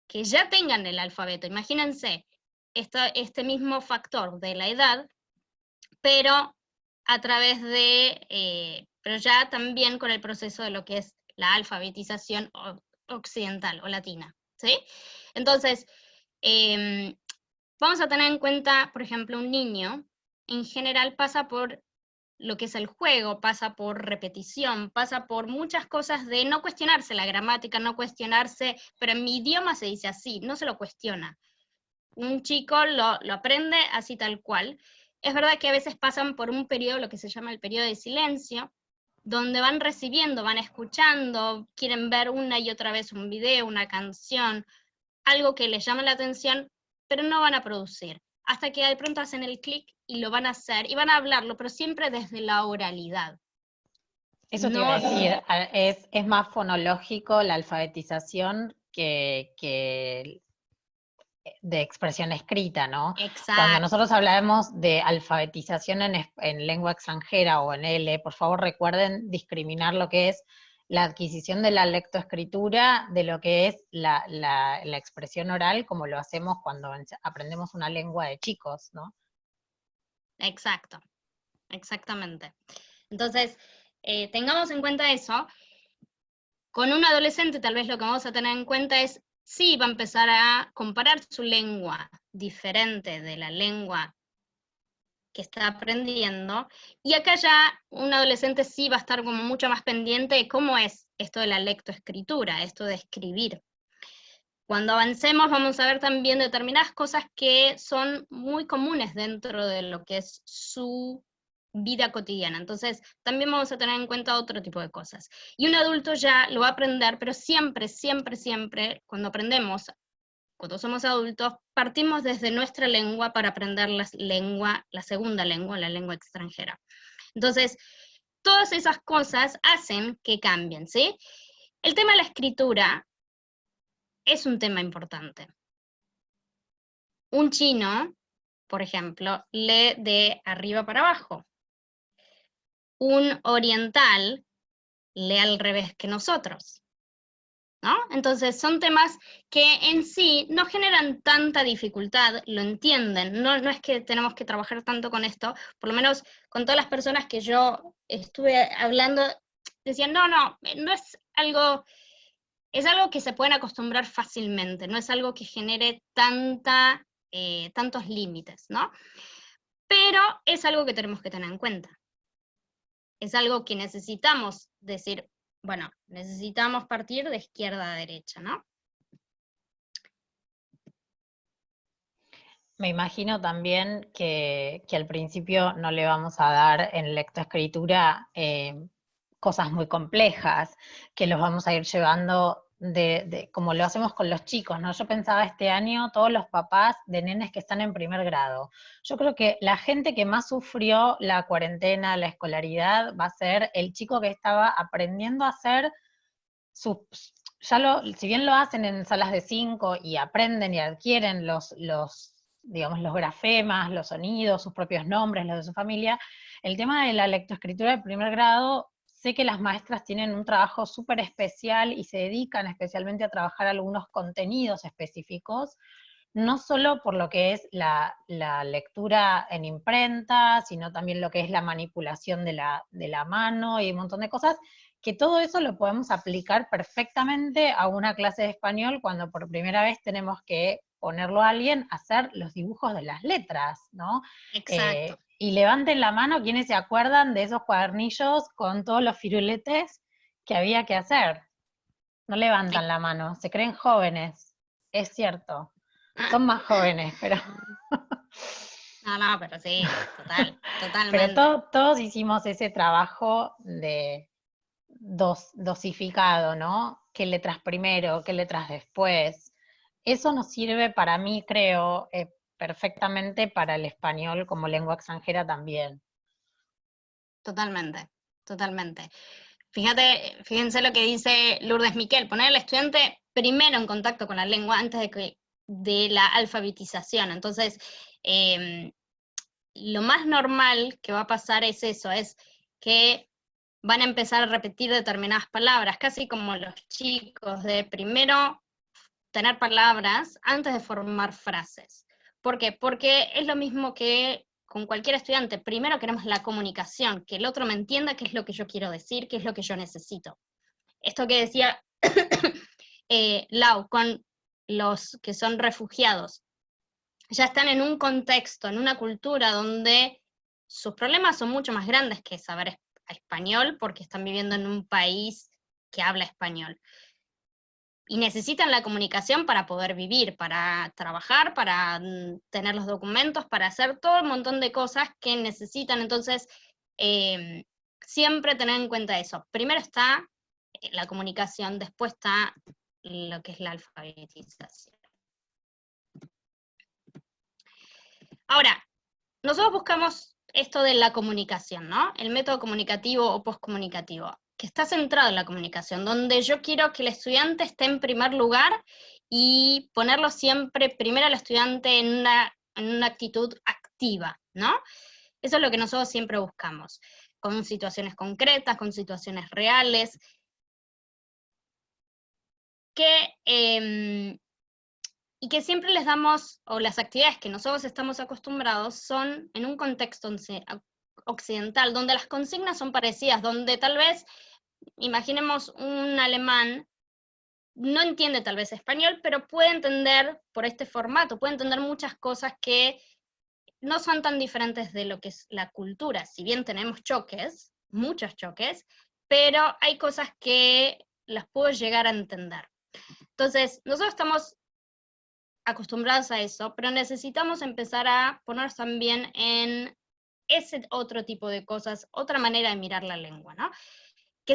que ya tengan el alfabeto. Imagínense este mismo factor de la edad, pero a través pero ya también con el proceso de lo que es la alfabetización occidental o latina, ¿sí? Entonces, vamos a tener en cuenta, por ejemplo, un niño, en general pasa por lo que es el juego, pasa por repetición, pasa por muchas cosas de no cuestionarse la gramática, no cuestionarse, pero en mi idioma se dice así, no se lo cuestiona. Un chico lo aprende así tal cual. Es verdad que a veces pasan por un periodo, lo que se llama el periodo de silencio, donde van recibiendo, van escuchando, quieren ver una y otra vez un video, una canción, algo que les llama la atención, pero no van a producir. Hasta que de pronto hacen el clic y lo van a hacer, y van a hablarlo, pero siempre desde la oralidad. Eso te iba a decir, es más fonológico la alfabetización que de expresión escrita, ¿no? Exacto. Cuando nosotros hablamos de alfabetización en lengua extranjera o en L, por favor recuerden discriminar lo que es la adquisición de la lectoescritura de lo que es la expresión oral, como lo hacemos cuando aprendemos una lengua de chicos, ¿no? Exacto, exactamente. Entonces, tengamos en cuenta eso. Con un adolescente tal vez lo que vamos a tener en cuenta es sí va a empezar a comparar su lengua diferente de la lengua que está aprendiendo, y acá ya un adolescente sí va a estar como mucho más pendiente de cómo es esto de la lectoescritura, esto de escribir. Cuando avancemos vamos a ver también determinadas cosas que son muy comunes dentro de lo que es su vida cotidiana. Entonces, también vamos a tener en cuenta otro tipo de cosas. Y un adulto ya lo va a aprender, pero siempre, siempre, siempre, cuando somos adultos, partimos desde nuestra lengua para aprender la segunda lengua, la lengua extranjera. Entonces, todas esas cosas hacen que cambien, ¿sí? El tema de la escritura es un tema importante. un chino, por ejemplo, lee de arriba para abajo. Un oriental lee al revés que nosotros, ¿no? Entonces son temas que en sí no generan tanta dificultad, lo entienden, no es que tenemos que trabajar tanto con esto, por lo menos con todas las personas que yo estuve hablando, decían, no es algo que se pueden acostumbrar fácilmente, no es algo que genere tantos límites, ¿no? Pero es algo que tenemos que tener en cuenta. Es algo que necesitamos decir, bueno, necesitamos partir de izquierda a derecha, ¿no? Me imagino también que al principio no le vamos a dar en lectoescritura cosas muy complejas, que los vamos a ir llevando como lo hacemos con los chicos, ¿no? Yo pensaba este año todos los papás de nenes que están en primer grado. Yo creo que la gente que más sufrió la cuarentena, la escolaridad, va a ser el chico que estaba aprendiendo a hacer si bien lo hacen en salas de 5 y aprenden y adquieren digamos, los grafemas, los sonidos, sus propios nombres, los de su familia, el tema de la lectoescritura de primer grado, sé que las maestras tienen un trabajo súper especial y se dedican especialmente a trabajar algunos contenidos específicos, no solo por lo que es la lectura en imprenta, sino también lo que es la manipulación de la mano y un montón de cosas, que todo eso lo podemos aplicar perfectamente a una clase de español cuando por primera vez tenemos que ponerlo a alguien a hacer los dibujos de las letras, ¿no? Exacto. Y levanten la mano quienes se acuerdan de esos cuadernillos con todos los firuletes que había que hacer. No levantan la mano, se creen jóvenes, es cierto. Son más jóvenes, pero... No, pero sí, totalmente. Pero todos hicimos ese trabajo de dosificado, ¿no? ¿Qué letras primero, qué letras después? Eso nos sirve para mí, creo, perfectamente para el español como lengua extranjera también. Totalmente. Fíjense lo que dice Lourdes Miquel, poner al estudiante primero en contacto con la lengua antes de la alfabetización. Entonces, lo más normal que va a pasar es eso, es que van a empezar a repetir determinadas palabras, casi como los chicos, de primero tener palabras antes de formar frases. ¿Por qué? Porque es lo mismo que con cualquier estudiante. Primero queremos la comunicación, que el otro me entienda qué es lo que yo quiero decir, qué es lo que yo necesito. Esto que decía Lau, con los que son refugiados, ya están en un contexto, en una cultura donde sus problemas son mucho más grandes que saber español, porque están viviendo en un país que habla español. Y necesitan la comunicación para poder vivir, para trabajar, para tener los documentos, para hacer todo un montón de cosas que necesitan. Entonces, siempre tener en cuenta eso. Primero está la comunicación, después está lo que es la alfabetización. Ahora, nosotros buscamos esto de la comunicación, ¿no? El método comunicativo o postcomunicativo, que está centrado en la comunicación, donde yo quiero que el estudiante esté en primer lugar y ponerlo siempre primero al estudiante en una actitud activa, ¿no? Eso es lo que nosotros siempre buscamos, con situaciones concretas, con situaciones reales, y que siempre les damos, o las actividades que nosotros estamos acostumbrados son en un contexto occidental, donde las consignas son parecidas, donde tal vez, imaginemos un alemán, no entiende tal vez español, pero puede entender por este formato, puede entender muchas cosas que no son tan diferentes de lo que es la cultura. Si bien tenemos choques, muchos choques, pero hay cosas que las puedo llegar a entender. Entonces, nosotros estamos acostumbrados a eso, pero necesitamos empezar a ponernos también en ese otro tipo de cosas, otra manera de mirar la lengua, ¿no? Que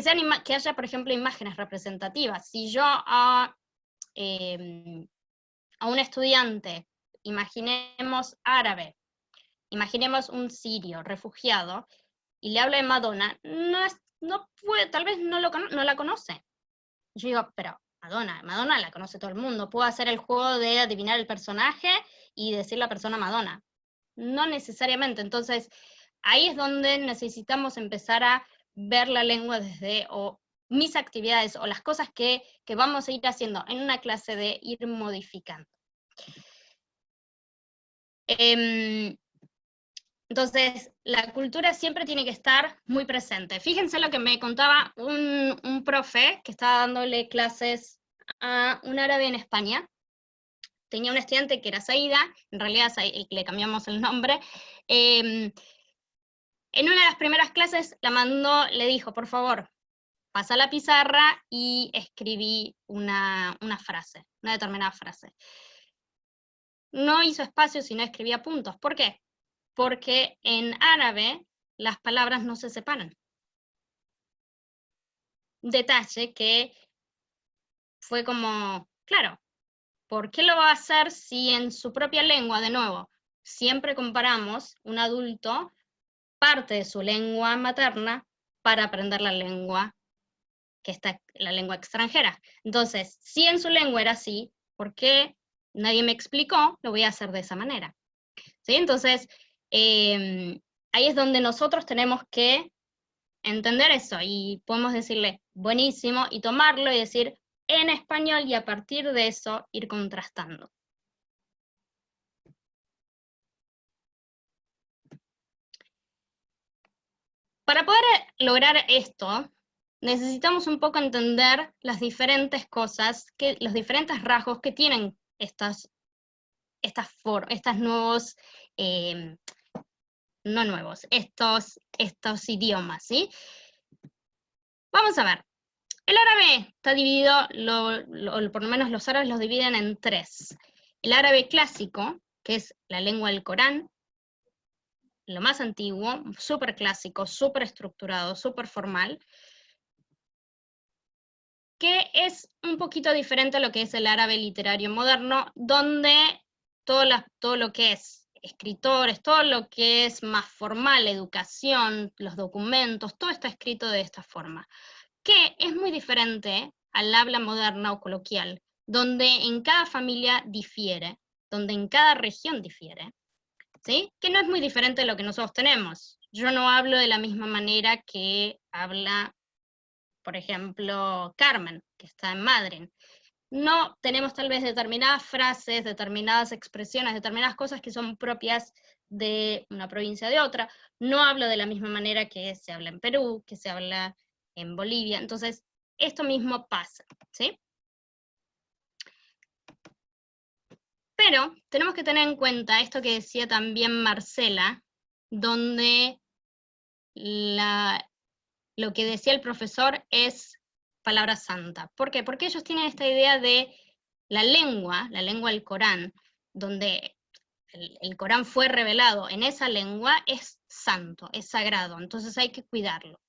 haya, por ejemplo, imágenes representativas. Si yo a un estudiante, imaginemos árabe, imaginemos un sirio refugiado, y le hablo de Madonna, tal vez no la conoce. Yo digo, pero Madonna. Madonna la conoce todo el mundo. Puedo hacer el juego de adivinar el personaje y decir la persona Madonna. No necesariamente. Entonces, ahí es donde necesitamos empezar a ver la lengua desde mis actividades o las cosas que vamos a ir haciendo en una clase de ir modificando. Entonces, la cultura siempre tiene que estar muy presente. Fíjense lo que me contaba un profe que estaba dándole clases a un árabe en España. Tenía un estudiante que era Saida, en realidad le cambiamos el nombre. En una de las primeras clases le dijo, por favor, pasa la pizarra y escribí una frase, una determinada frase. No hizo espacio, sino escribía puntos. ¿Por qué? Porque en árabe las palabras no se separan. Detalle que fue como, claro, ¿por qué lo va a hacer si en su propia lengua, de nuevo, siempre comparamos un adulto parte de su lengua materna para aprender la lengua la lengua extranjera? Entonces, si en su lengua era así, ¿por qué nadie me explicó? Lo voy a hacer de esa manera. ¿Sí? Entonces, ahí es donde nosotros tenemos que entender eso, y podemos decirle, buenísimo, y tomarlo y decir en español, y a partir de eso ir contrastando. Para poder lograr esto, necesitamos un poco entender las diferentes cosas, los diferentes rasgos que tienen estas nuevos, no nuevos, estos idiomas, ¿sí? Vamos a ver. El árabe está dividido, por lo menos los árabes los dividen en tres. El árabe clásico, que es la lengua del Corán, lo más antiguo, súper clásico, súper estructurado, súper formal, que es un poquito diferente a lo que es el árabe literario moderno, donde todo lo que es escritores, todo lo que es más formal, educación, los documentos, todo está escrito de esta forma, que es muy diferente al habla moderna o coloquial, donde en cada familia difiere, donde en cada región difiere, ¿sí? Que no es muy diferente de lo que nosotros tenemos. Yo no hablo de la misma manera que habla, por ejemplo, Carmen, que está en Madrid. No tenemos tal vez determinadas frases, determinadas expresiones, determinadas cosas que son propias de una provincia de otra. No hablo de la misma manera que se habla en Perú, que se habla en Bolivia. Entonces, esto mismo pasa, ¿sí? Pero tenemos que tener en cuenta esto que decía también Marcela, donde lo que decía el profesor es palabra santa. ¿Por qué? Porque ellos tienen esta idea de la lengua del Corán, donde el Corán fue revelado en esa lengua, es santo, es sagrado, entonces hay que cuidarlo.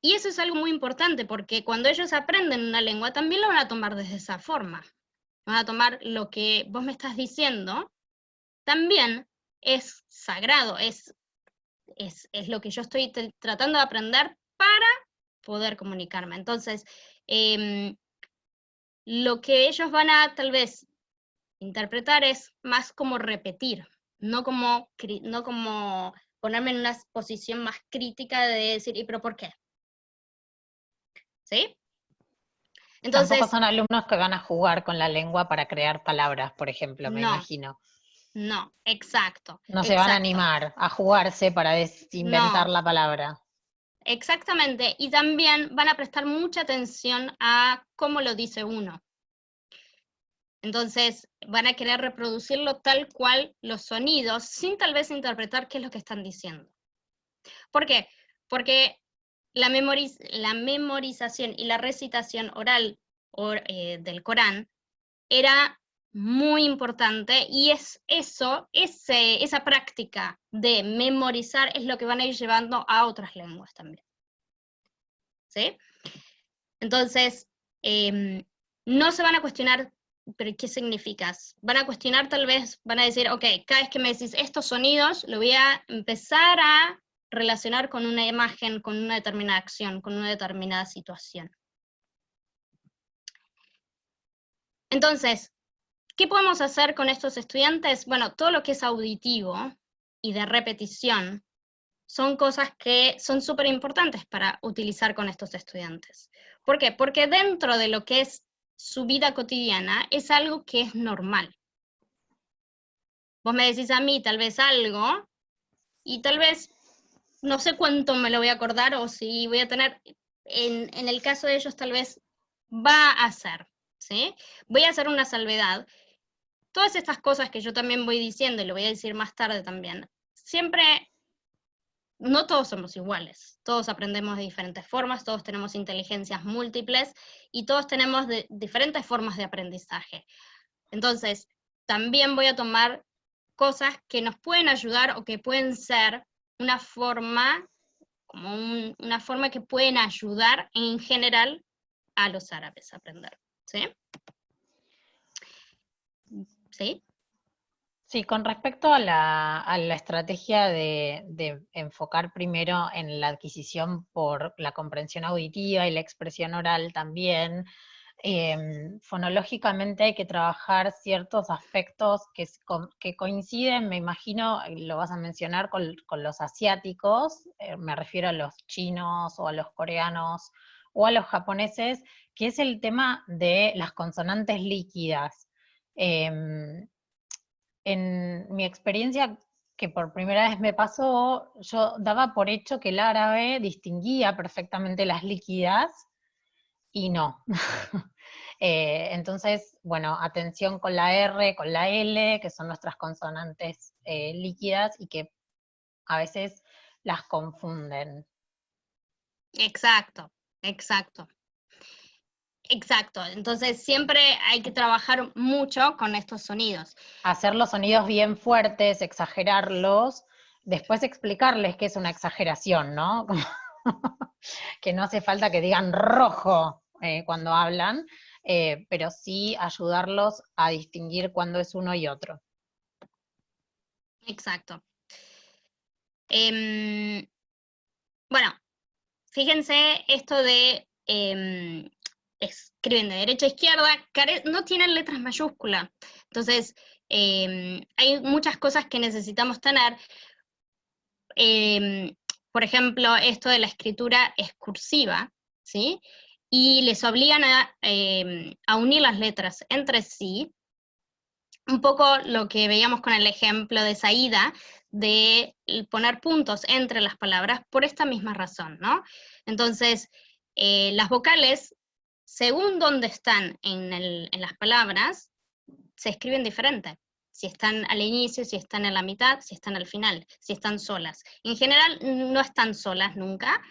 Y eso es algo muy importante, porque cuando ellos aprenden una lengua, también lo van a tomar desde esa forma. Van a tomar lo que vos me estás diciendo, también es sagrado, es lo que yo estoy tratando de aprender para poder comunicarme. Entonces, lo que ellos van a tal vez interpretar es más como repetir, no como ponerme en una posición más crítica de decir, ¿y pero por qué? ¿Sí? Entonces, tampoco son alumnos que van a jugar con la lengua para crear palabras, por ejemplo, me imagino. No, exacto. No se van a animar a jugarse para inventar la palabra. Exactamente, y también van a prestar mucha atención a cómo lo dice uno. Entonces, van a querer reproducirlo tal cual los sonidos, sin tal vez interpretar qué es lo que están diciendo. ¿Por qué? Porque la memorización y la recitación oral del Corán era muy importante, y esa práctica de memorizar es lo que van a ir llevando a otras lenguas también. ¿Sí? Entonces, no se van a cuestionar, ¿pero qué significas? Van a cuestionar tal vez, van a decir, ok, cada vez que me decís estos sonidos, lo voy a empezar a relacionar con una imagen, con una determinada acción, con una determinada situación. Entonces, ¿qué podemos hacer con estos estudiantes? Bueno, todo lo que es auditivo y de repetición son cosas que son súper importantes para utilizar con estos estudiantes. ¿Por qué? Porque dentro de lo que es su vida cotidiana es algo que es normal. Vos me decís a mí tal vez algo, y tal vez no sé cuánto me lo voy a acordar, o si voy a tener, en el caso de ellos tal vez va a ser, ¿sí? Voy a hacer una salvedad. Todas estas cosas que yo también voy diciendo, y lo voy a decir más tarde también, siempre, no todos somos iguales, todos aprendemos de diferentes formas, todos tenemos inteligencias múltiples, y todos tenemos diferentes formas de aprendizaje. Entonces, también voy a tomar cosas que nos pueden ayudar o que pueden ser una forma, como una forma que pueden ayudar en general a los árabes a aprender, ¿sí? ¿Sí? Sí, con respecto a la estrategia de enfocar primero en la adquisición por la comprensión auditiva y la expresión oral también, fonológicamente hay que trabajar ciertos aspectos que coinciden, me imagino, lo vas a mencionar, con los asiáticos, me refiero a los chinos o a los coreanos o a los japoneses, que es el tema de las consonantes líquidas. En mi experiencia, que por primera vez me pasó, yo daba por hecho que el árabe distinguía perfectamente las líquidas, y no. Entonces, bueno, atención con la R, con la L, que son nuestras consonantes líquidas y que a veces las confunden. Exacto, exacto. Exacto, entonces siempre hay que trabajar mucho con estos sonidos. Hacer los sonidos bien fuertes, exagerarlos, después explicarles que es una exageración, ¿no? Que no hace falta que digan rojo cuando hablan, pero sí ayudarlos a distinguir cuándo es uno y otro. Exacto. Bueno, fíjense esto de escriben de derecha a izquierda, no tienen letras mayúsculas. Entonces, hay muchas cosas que necesitamos tener. Por ejemplo, esto de la escritura es cursiva, ¿sí? Y les obligan a unir las letras entre sí. Un poco lo que veíamos con el ejemplo de Saída, de poner puntos entre las palabras por esta misma razón, ¿no? Entonces, las vocales, según dónde están en las palabras, se escriben diferente. Si están al inicio, si están en la mitad, si están al final, si están solas. En general no están solas nunca,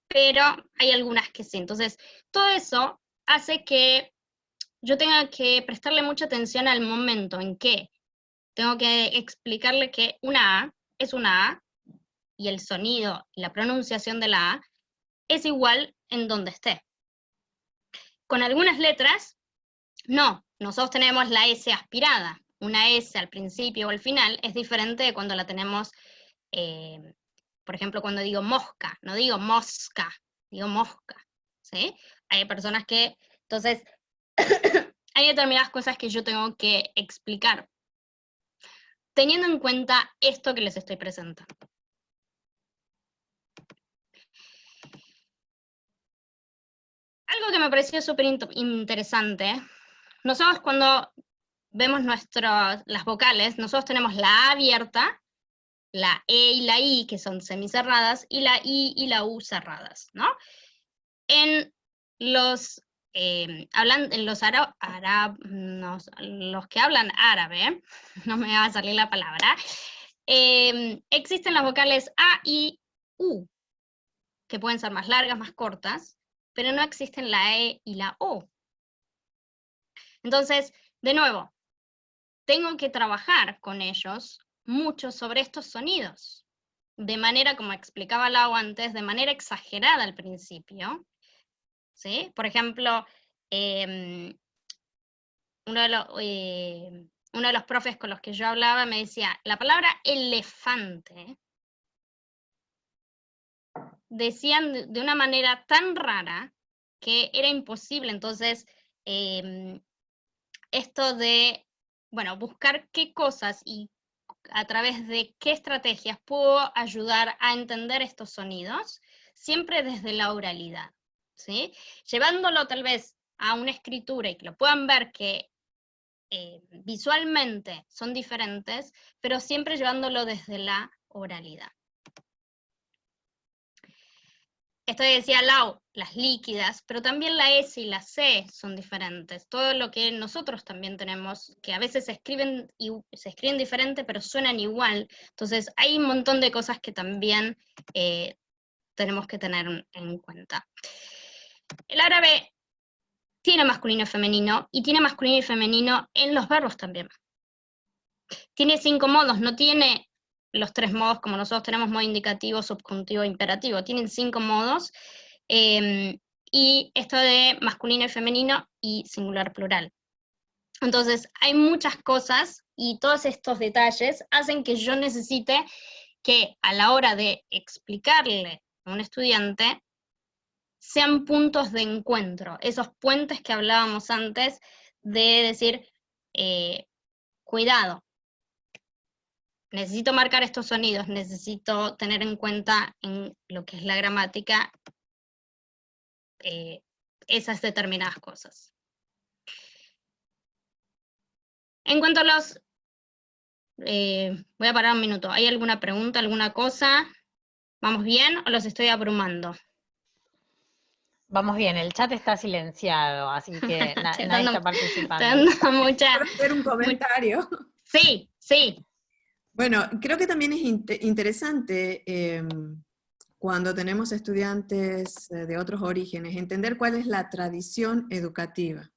pero hay algunas que sí. Entonces, todo eso hace que yo tenga que prestarle mucha atención al momento en que tengo que explicarle que una A es una A, y el sonido y la pronunciación de la A es igual en donde esté. Con algunas letras, no. Nosotros tenemos la S aspirada. Una S al principio o al final es diferente de cuando la tenemos, por ejemplo, cuando digo mosca. No digo mosca, digo mosca, ¿sí? Hay personas que, entonces, hay determinadas cosas que yo tengo que explicar, teniendo en cuenta esto que les estoy presentando. Algo que me pareció súper interesante, nosotros cuando vemos las vocales, nosotros tenemos la A abierta, la E y la I, que son semicerradas, y la I y la U cerradas, ¿no? En los los que hablan árabe, no me va a salir la palabra, existen las vocales A y U, que pueden ser más largas, más cortas, pero no existen la E y la O. Entonces, de nuevo, tengo que trabajar con ellos mucho sobre estos sonidos, de manera, como explicaba Lau antes, de manera exagerada al principio, ¿sí? Por ejemplo, uno de los profes con los que yo hablaba me decía, la palabra elefante, decían de una manera tan rara que era imposible. Entonces, esto de, bueno, buscar qué cosas y a través de qué estrategias puedo ayudar a entender estos sonidos, siempre desde la oralidad, ¿sí? Llevándolo tal vez a una escritura y que lo puedan ver que visualmente son diferentes, pero siempre llevándolo desde la oralidad. Esto decía Lau, las líquidas, pero también la S y la C son diferentes. Todo lo que nosotros también tenemos, que a veces se escriben diferente, pero suenan igual. Entonces hay un montón de cosas que también tenemos que tener en cuenta. El árabe tiene masculino y femenino, y tiene masculino y femenino en los verbos también. Tiene 5 modos, no tiene los 3 modos como nosotros tenemos, modo indicativo, subjuntivo e imperativo. Tienen 5 modos, y esto de masculino y femenino y singular plural. Entonces, hay muchas cosas, y todos estos detalles hacen que yo necesite que a la hora de explicarle a un estudiante, sean puntos de encuentro, esos puentes que hablábamos antes de decir, cuidado, necesito marcar estos sonidos, necesito tener en cuenta en lo que es la gramática esas determinadas cosas. En cuanto a los... voy a parar un minuto. ¿Hay alguna pregunta, alguna cosa? ¿Vamos bien o los estoy abrumando? Vamos bien, el chat está silenciado, así que nadie está participando. Quiero hacer un comentario. Sí, sí. Bueno, creo que también es interesante cuando tenemos estudiantes de otros orígenes, entender cuál es la tradición educativa,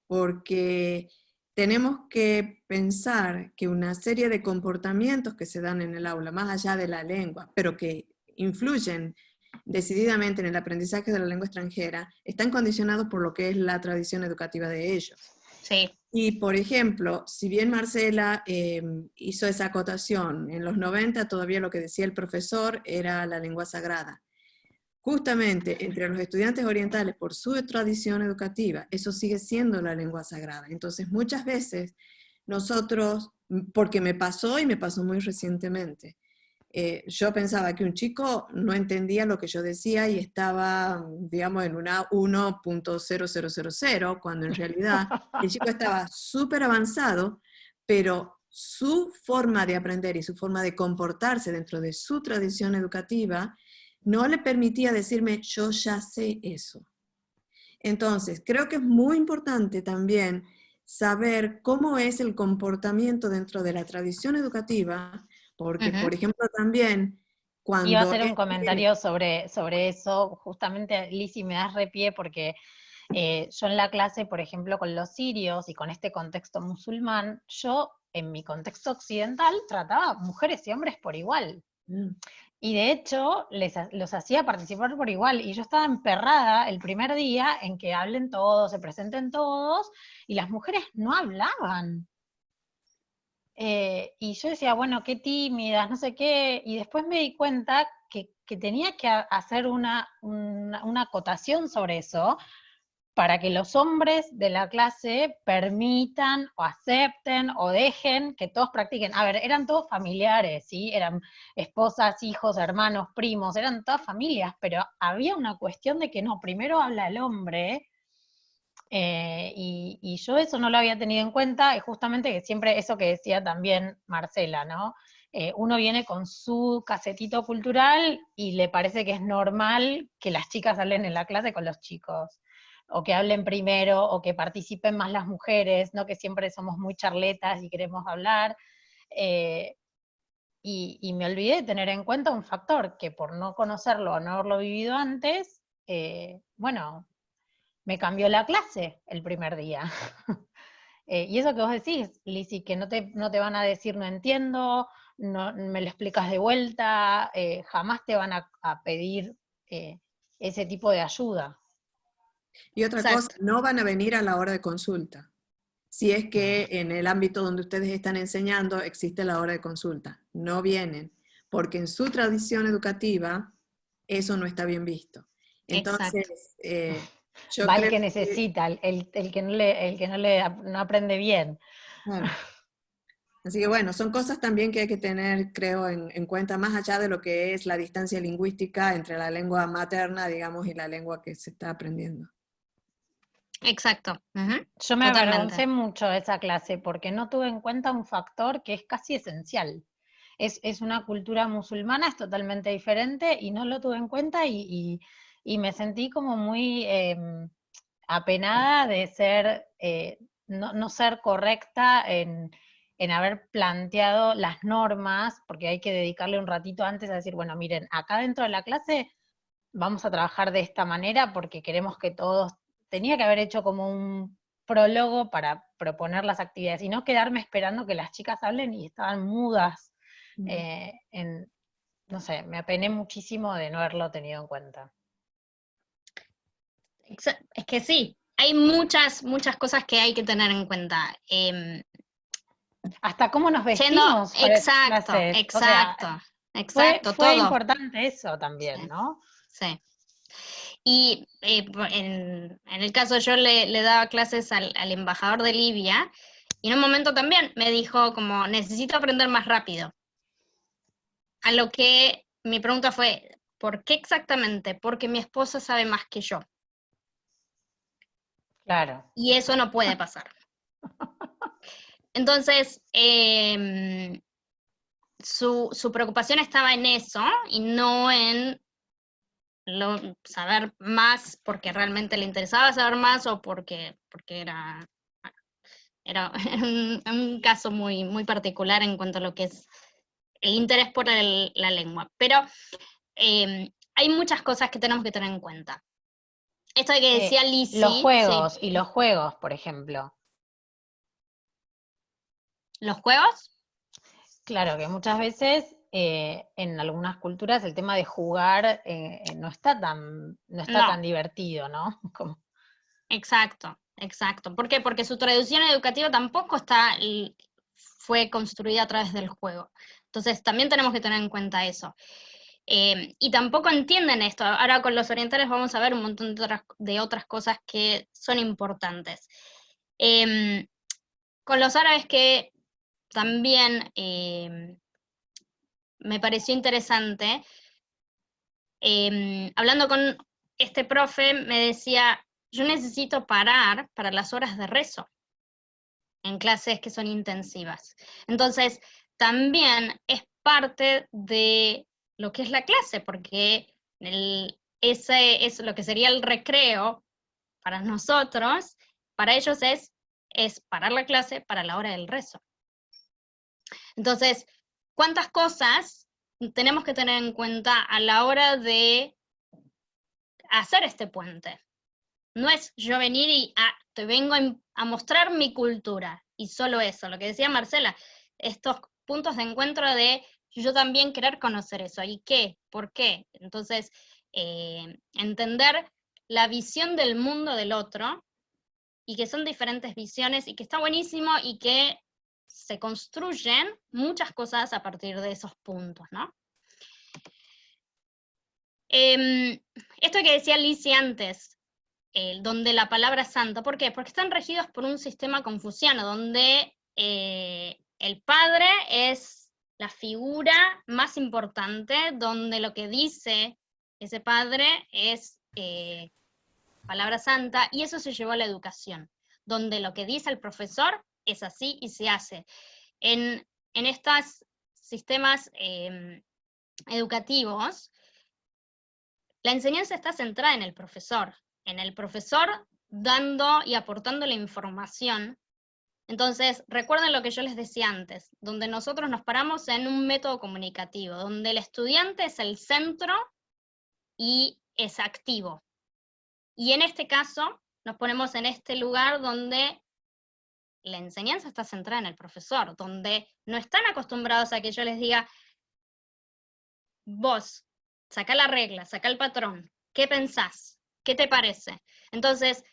porque tenemos que pensar que una serie de comportamientos que se dan en el aula, más allá de la lengua, pero que influyen decididamente en el aprendizaje de la lengua extranjera, están condicionados por lo que es la tradición educativa de ellos. Sí. Y, por ejemplo, si bien Marcela hizo esa acotación, en los 90 todavía lo que decía el profesor era la lengua sagrada. Justamente entre los estudiantes orientales, por su tradición educativa, eso sigue siendo la lengua sagrada. Entonces, muchas veces nosotros, porque me pasó y me pasó muy recientemente, yo pensaba que un chico no entendía lo que yo decía y estaba, digamos, en una 1.0000, cuando en realidad el chico estaba súper avanzado, pero su forma de aprender y su forma de comportarse dentro de su tradición educativa no le permitía decirme, yo ya sé eso. Entonces, creo que es muy importante también saber cómo es el comportamiento dentro de la tradición educativa, porque, por ejemplo, también cuando... Iba a hacer un comentario sobre eso, justamente, Lizzy, me das repié porque yo en la clase, por ejemplo, con los sirios y con este contexto musulmán, yo en mi contexto occidental trataba mujeres y hombres por igual. Y de hecho, los hacía participar por igual, y yo estaba emperrada el primer día en que hablen todos, se presenten todos, y las mujeres no hablaban. Y yo decía, bueno, qué tímidas, no sé qué, y después me di cuenta que tenía que hacer una acotación sobre eso, para que los hombres de la clase permitan o acepten o dejen que todos practiquen. A ver, eran todos familiares, ¿sí? Eran esposas, hijos, hermanos, primos, eran todas familias, pero había una cuestión de que no, primero habla el hombre, y yo eso no lo había tenido en cuenta, y justamente que siempre eso que decía también Marcela, ¿no? Uno viene con su casetito cultural y le parece que es normal que las chicas hablen en la clase con los chicos, o que hablen primero, o que participen más las mujeres, no que siempre somos muy charletas y queremos hablar, y me olvidé de tener en cuenta un factor, que por no conocerlo o no haberlo vivido antes, bueno, me cambió la clase el primer día. Y eso que vos decís, Lizzy, que no te van a decir no entiendo, no, me lo explicas de vuelta, jamás te van a pedir ese tipo de ayuda. Y otra cosa, no van a venir a la hora de consulta. Si es que en el ámbito donde ustedes están enseñando existe la hora de consulta. No vienen, porque en su tradición educativa eso no está bien visto. Entonces, Yo Va el creo que necesita, el que no aprende bien. claro. Así que bueno, son cosas también que hay que tener, creo, en cuenta, más allá de lo que es la distancia lingüística entre la lengua materna, digamos, y la lengua que se está aprendiendo. Exacto. Ujú. Yo me Totalmente. avergoncé mucho de esa clase porque no tuve en cuenta un factor que es casi esencial. Es una cultura musulmana, es totalmente diferente y no lo tuve en cuenta y me sentí como muy apenada de ser, no ser correcta en haber planteado las normas, porque hay que dedicarle un ratito antes a decir, bueno, miren, acá dentro de la clase vamos a trabajar de esta manera porque queremos que todos, tenía que haber hecho como un prólogo para proponer las actividades y no quedarme esperando que las chicas hablen y estaban mudas. No sé, me apené muchísimo de no haberlo tenido en cuenta. Es que sí, hay muchas cosas que hay que tener en cuenta. Hasta cómo nos Yendo, vestimos para esas exacto, clases. exacto, O sea, exacto, fue todo. importante eso también, Sí. ¿no? Sí. Y en el caso yo le daba clases al embajador de Libia, y en un momento también me dijo como, necesito aprender más rápido. A lo que mi pregunta fue, ¿por qué exactamente? Porque mi esposa sabe más que yo. Claro. Y eso no puede pasar. Entonces, su preocupación estaba en eso y no en saber más porque realmente le interesaba saber más o porque era un caso muy particular en cuanto a lo que es el interés por la lengua. Pero hay muchas cosas que tenemos que tener en cuenta. Esto de que decía Lizzie... Los juegos, sí. y los juegos, por ejemplo. ¿Los juegos? Claro, que muchas veces en algunas culturas el tema de jugar no está tan divertido, ¿no? Como... Exacto. ¿Por qué? Porque su tradición educativa tampoco fue construida a través del juego. Entonces también tenemos que tener en cuenta eso. Y tampoco entienden esto. Ahora con los orientales vamos a ver un montón de otras cosas que son importantes. Con los árabes que también me pareció interesante, hablando con este profe me decía, yo necesito parar para las horas de rezo en clases que son intensivas. Entonces, también es parte de lo que es la clase, porque ese es lo que sería el recreo para nosotros, para ellos es parar la clase para la hora del rezo. Entonces, ¿cuántas cosas tenemos que tener en cuenta a la hora de hacer este puente? No es yo venir y te vengo a mostrar mi cultura, y solo eso, lo que decía Marcela, estos puntos de encuentro de yo también querer conocer eso, ¿y qué? ¿Por qué? Entonces, entender la visión del mundo del otro, y que son diferentes visiones, y que está buenísimo, y que se construyen muchas cosas a partir de esos puntos, ¿no? Esto que decía Lizzie antes, donde la palabra santa, ¿por qué? Porque están regidos por un sistema confuciano, donde el padre es la figura más importante, donde lo que dice ese padre es palabra santa, y eso se llevó a la educación, donde lo que dice el profesor es así y se hace. En estos sistemas educativos, la enseñanza está centrada en el profesor dando y aportando la información. Entonces, recuerden lo que yo les decía antes, donde nosotros nos paramos en un método comunicativo, donde el estudiante es el centro y es activo. Y en este caso, nos ponemos en este lugar donde la enseñanza está centrada en el profesor, donde no están acostumbrados a que yo les diga, vos, saca la regla, saca el patrón, ¿qué pensás? ¿Qué te parece? Entonces,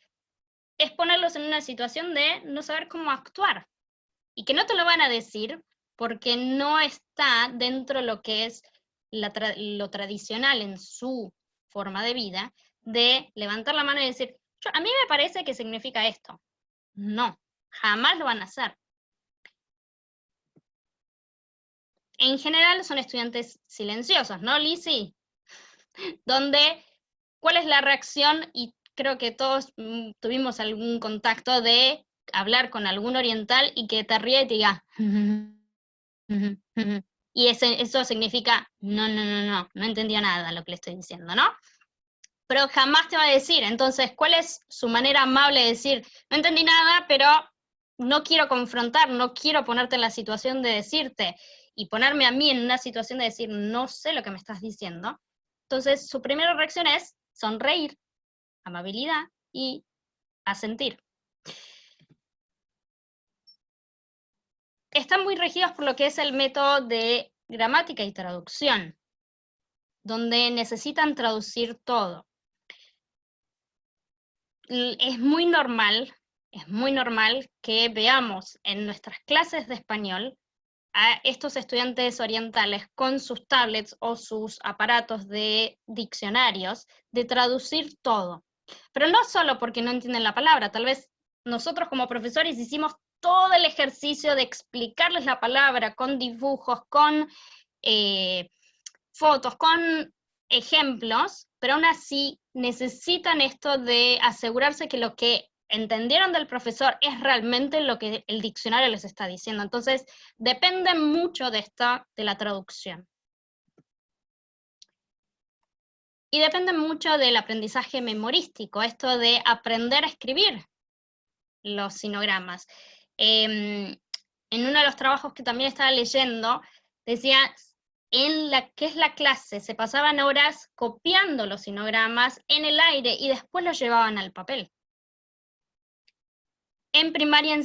es ponerlos en una situación de no saber cómo actuar, y que no te lo van a decir porque no está dentro de lo que es lo tradicional en su forma de vida, de levantar la mano y decir, A mí me parece que significa esto. No, jamás lo van a hacer. En general son estudiantes silenciosos, ¿no, Lizzy? ¿Cuál es la reacción? Y creo que todos tuvimos algún contacto de hablar con algún oriental y que te ríe y te diga, y eso significa, no entendió nada lo que le estoy diciendo, ¿no? Pero jamás te va a decir. Entonces, ¿cuál es su manera amable de decir, no entendí nada, pero no quiero confrontar, no quiero ponerte en la situación de decirte, y ponerme a mí en una situación de decir, no sé lo que me estás diciendo? Entonces, su primera reacción es sonreír, amabilidad y asentir. Están muy regidos por lo que es el método de gramática y traducción, donde necesitan traducir todo. Es muy normal que veamos en nuestras clases de español a estos estudiantes orientales con sus tablets o sus aparatos de diccionarios, de traducir todo. Pero no solo porque no entienden la palabra, tal vez nosotros como profesores hicimos todo el ejercicio de explicarles la palabra con dibujos, con fotos, con ejemplos, pero aún así necesitan esto de asegurarse que lo que entendieron del profesor es realmente lo que el diccionario les está diciendo. Entonces, dependen mucho de la traducción. Y dependen mucho del aprendizaje memorístico, esto de aprender a escribir los sinogramas. En uno de los trabajos que también estaba leyendo, decía, en la que es la clase, se pasaban horas copiando los sinogramas en el aire y después los llevaban al papel. En primaria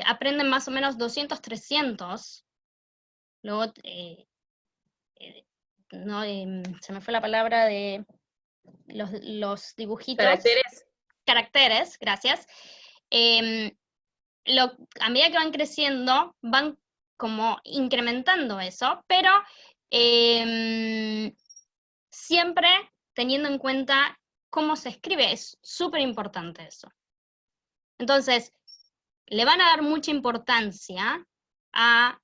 aprenden más o menos 200, 300. Luego, se me fue la palabra de los dibujitos. Caracteres, gracias. A medida que van creciendo, van como incrementando eso, pero siempre teniendo en cuenta cómo se escribe. Es súper importante eso. Entonces, le van a dar mucha importancia a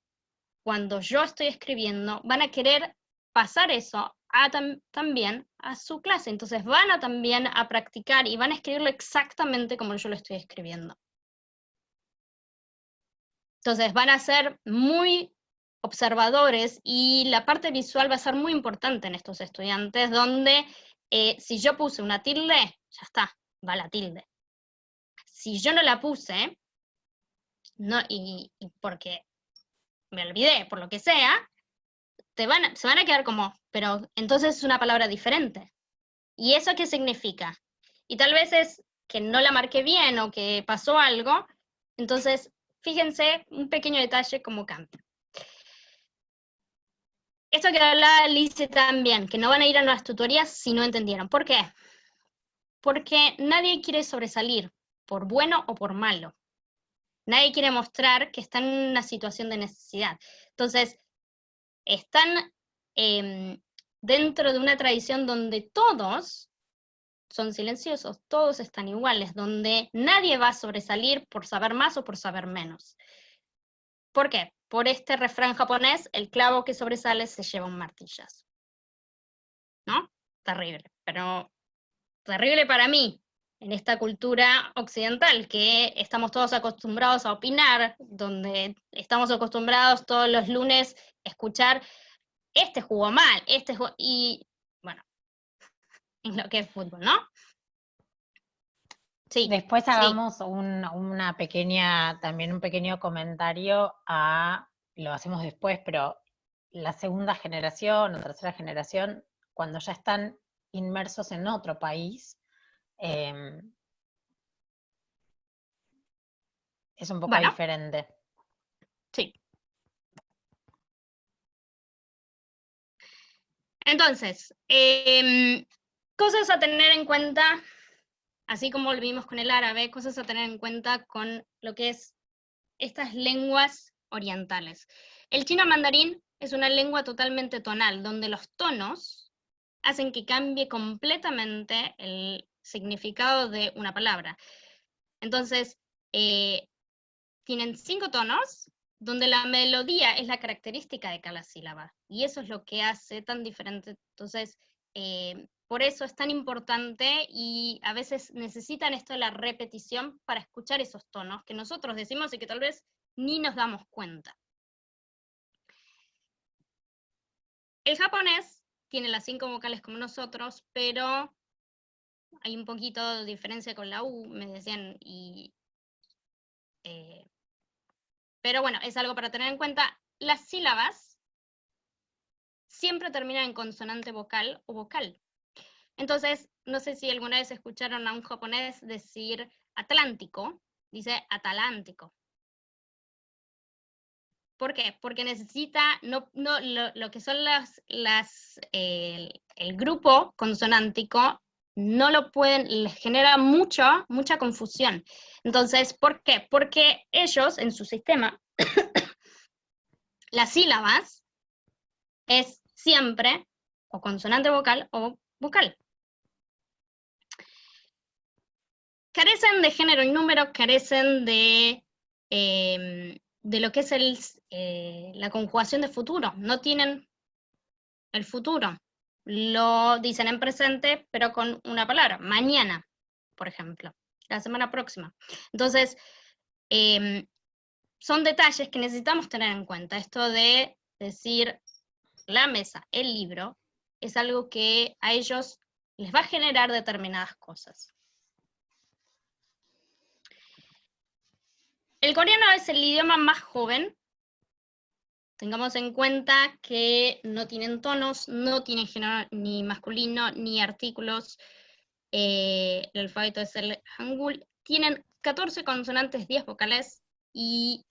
cuando yo estoy escribiendo, van a querer pasar eso también a su clase. Entonces van a también a practicar y van a escribirlo exactamente como yo lo estoy escribiendo. Entonces van a ser muy observadores y la parte visual va a ser muy importante en estos estudiantes, donde si yo puse una tilde, ya está, va la tilde. Si yo no la puse, y porque me olvidé, por lo que sea, se van a quedar como, pero entonces es una palabra diferente. ¿Y eso qué significa? Y tal vez es que no la marqué bien o que pasó algo, entonces fíjense un pequeño detalle como cambia. Esto que hablaba Lice también, que no van a ir a las tutorías si no entendieron. ¿Por qué? Porque nadie quiere sobresalir, por bueno o por malo. Nadie quiere mostrar que está en una situación de necesidad. Entonces, están dentro de una tradición donde todos son silenciosos, todos están iguales, donde nadie va a sobresalir por saber más o por saber menos. ¿Por qué? Por este refrán japonés, el clavo que sobresale se lleva un martillazo. ¿No? Terrible, pero terrible para mí, en esta cultura occidental, que estamos todos acostumbrados a opinar, donde estamos acostumbrados todos los lunes a escuchar, este jugó mal, y bueno, en lo que es fútbol, ¿no? Sí. Después hagamos también un pequeño comentario lo hacemos después, pero la segunda generación o tercera generación, cuando ya están inmersos en otro país, es un poco diferente. Sí. Entonces, cosas a tener en cuenta, así como lo vimos con el árabe, cosas a tener en cuenta con lo que es estas lenguas orientales. El chino mandarín es una lengua totalmente tonal, donde los tonos hacen que cambie completamente el significado de una palabra. Entonces, tienen 5 tonos, donde la melodía es la característica de cada sílaba, y eso es lo que hace tan diferente. Entonces, por eso es tan importante, y a veces necesitan esto de la repetición para escuchar esos tonos que nosotros decimos y que tal vez ni nos damos cuenta. El japonés tiene las 5 vocales como nosotros, pero hay un poquito de diferencia con la U, me decían, pero bueno, es algo para tener en cuenta. Las sílabas siempre terminan en consonante vocal o vocal. Entonces, no sé si alguna vez escucharon a un japonés decir Atlántico, dice Atalántico. ¿Por qué? Porque necesita, lo que son el grupo consonántico, no lo pueden, les genera mucha confusión. Entonces, ¿por qué? Porque ellos, en su sistema, las sílabas es siempre o consonante vocal o vocal. Carecen de género y número, carecen de lo que es la conjugación de futuro. No tienen el futuro. Lo dicen en presente, pero con una palabra. Mañana, por ejemplo. La semana próxima. Entonces, son detalles que necesitamos tener en cuenta. Esto de decir la mesa, el libro, es algo que a ellos les va a generar determinadas cosas. El coreano es el idioma más joven. Tengamos en cuenta que no tienen tonos, no tienen género ni masculino, ni artículos. El alfabeto es el Hangul. Tienen 14 consonantes, 10 vocales, y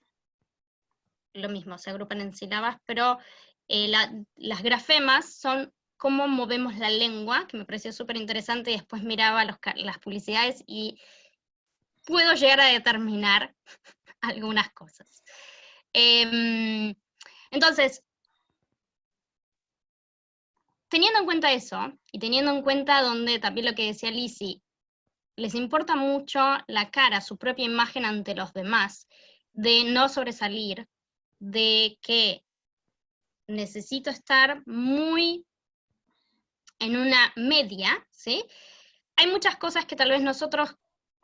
lo mismo, se agrupan en sílabas, pero las grafemas son cómo movemos la lengua, que me pareció súper interesante, y después miraba las publicidades y puedo llegar a determinar algunas cosas. Entonces, teniendo en cuenta eso, y teniendo en cuenta donde también lo que decía Lizzy, les importa mucho la cara, su propia imagen ante los demás, de no sobresalir, de que necesito estar muy en una media, ¿sí? Hay muchas cosas que tal vez nosotros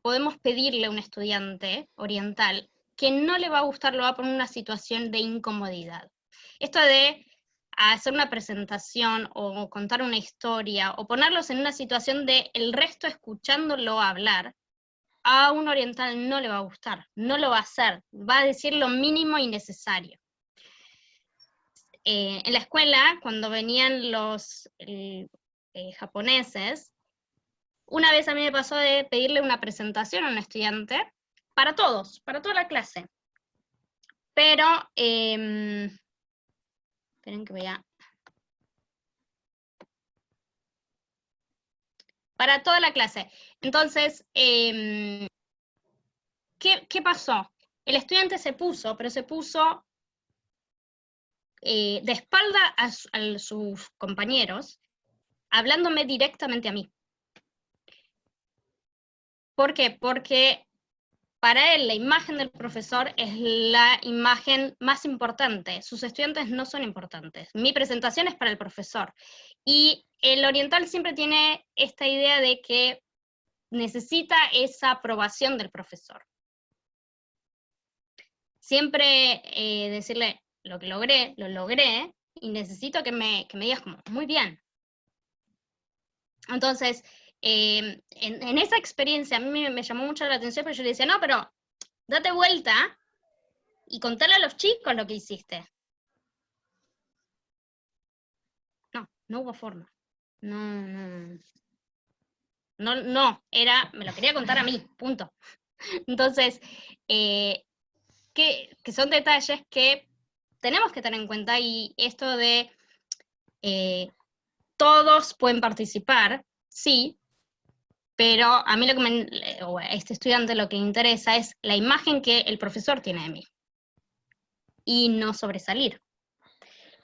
podemos pedirle a un estudiante oriental que no le va a gustar, lo va a poner en una situación de incomodidad. Esto de hacer una presentación o contar una historia o ponerlos en una situación de el resto escuchándolo hablar, a un oriental no le va a gustar, no lo va a hacer, va a decir lo mínimo y necesario. En la escuela, cuando venían los japoneses, una vez a mí me pasó de pedirle una presentación a un estudiante, para todos, para toda la clase. Pero, esperen que voy a... Para toda la clase. Entonces, ¿qué pasó? El estudiante se puso, pero se puso de espalda a sus compañeros, hablándome directamente a mí. ¿Por qué? Porque para él la imagen del profesor es la imagen más importante. Sus estudiantes no son importantes. Mi presentación es para el profesor. Y el oriental siempre tiene esta idea de que necesita esa aprobación del profesor. Siempre decirle, lo logré, y necesito que me digas como, muy bien. Entonces, en esa experiencia a mí me llamó mucho la atención, pero yo le decía, no, pero date vuelta y contale a los chicos lo que hiciste. No hubo forma. No, me lo quería contar a mí, punto. Entonces, que son detalles que tenemos que tener en cuenta, y esto de todos pueden participar, sí, pero a mí o a este estudiante lo que le interesa es la imagen que el profesor tiene de mí, y no sobresalir,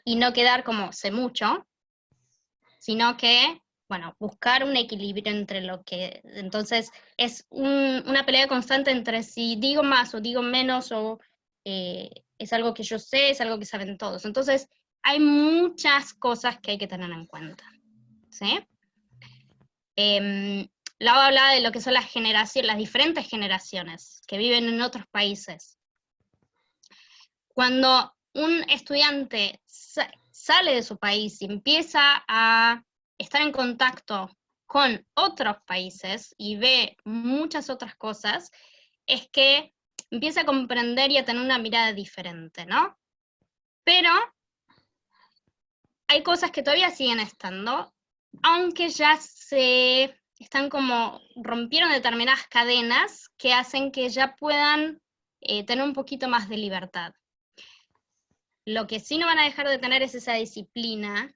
y no quedar como sé mucho, sino que bueno, buscar un equilibrio entre lo que, entonces es una pelea constante entre si digo más o digo menos, o es algo que yo sé, es algo que saben todos. Entonces hay muchas cosas que hay que tener en cuenta, ¿sí? Lau hablaba de lo que son las generaciones, las diferentes generaciones que viven en otros países. Cuando un estudiante sale de su país y empieza a estar en contacto con otros países y ve muchas otras cosas, es que empieza a comprender y a tener una mirada diferente, ¿no? Pero hay cosas que todavía siguen estando, aunque ya se están como, rompieron determinadas cadenas que hacen que ya puedan tener un poquito más de libertad. Lo que sí no van a dejar de tener es esa disciplina,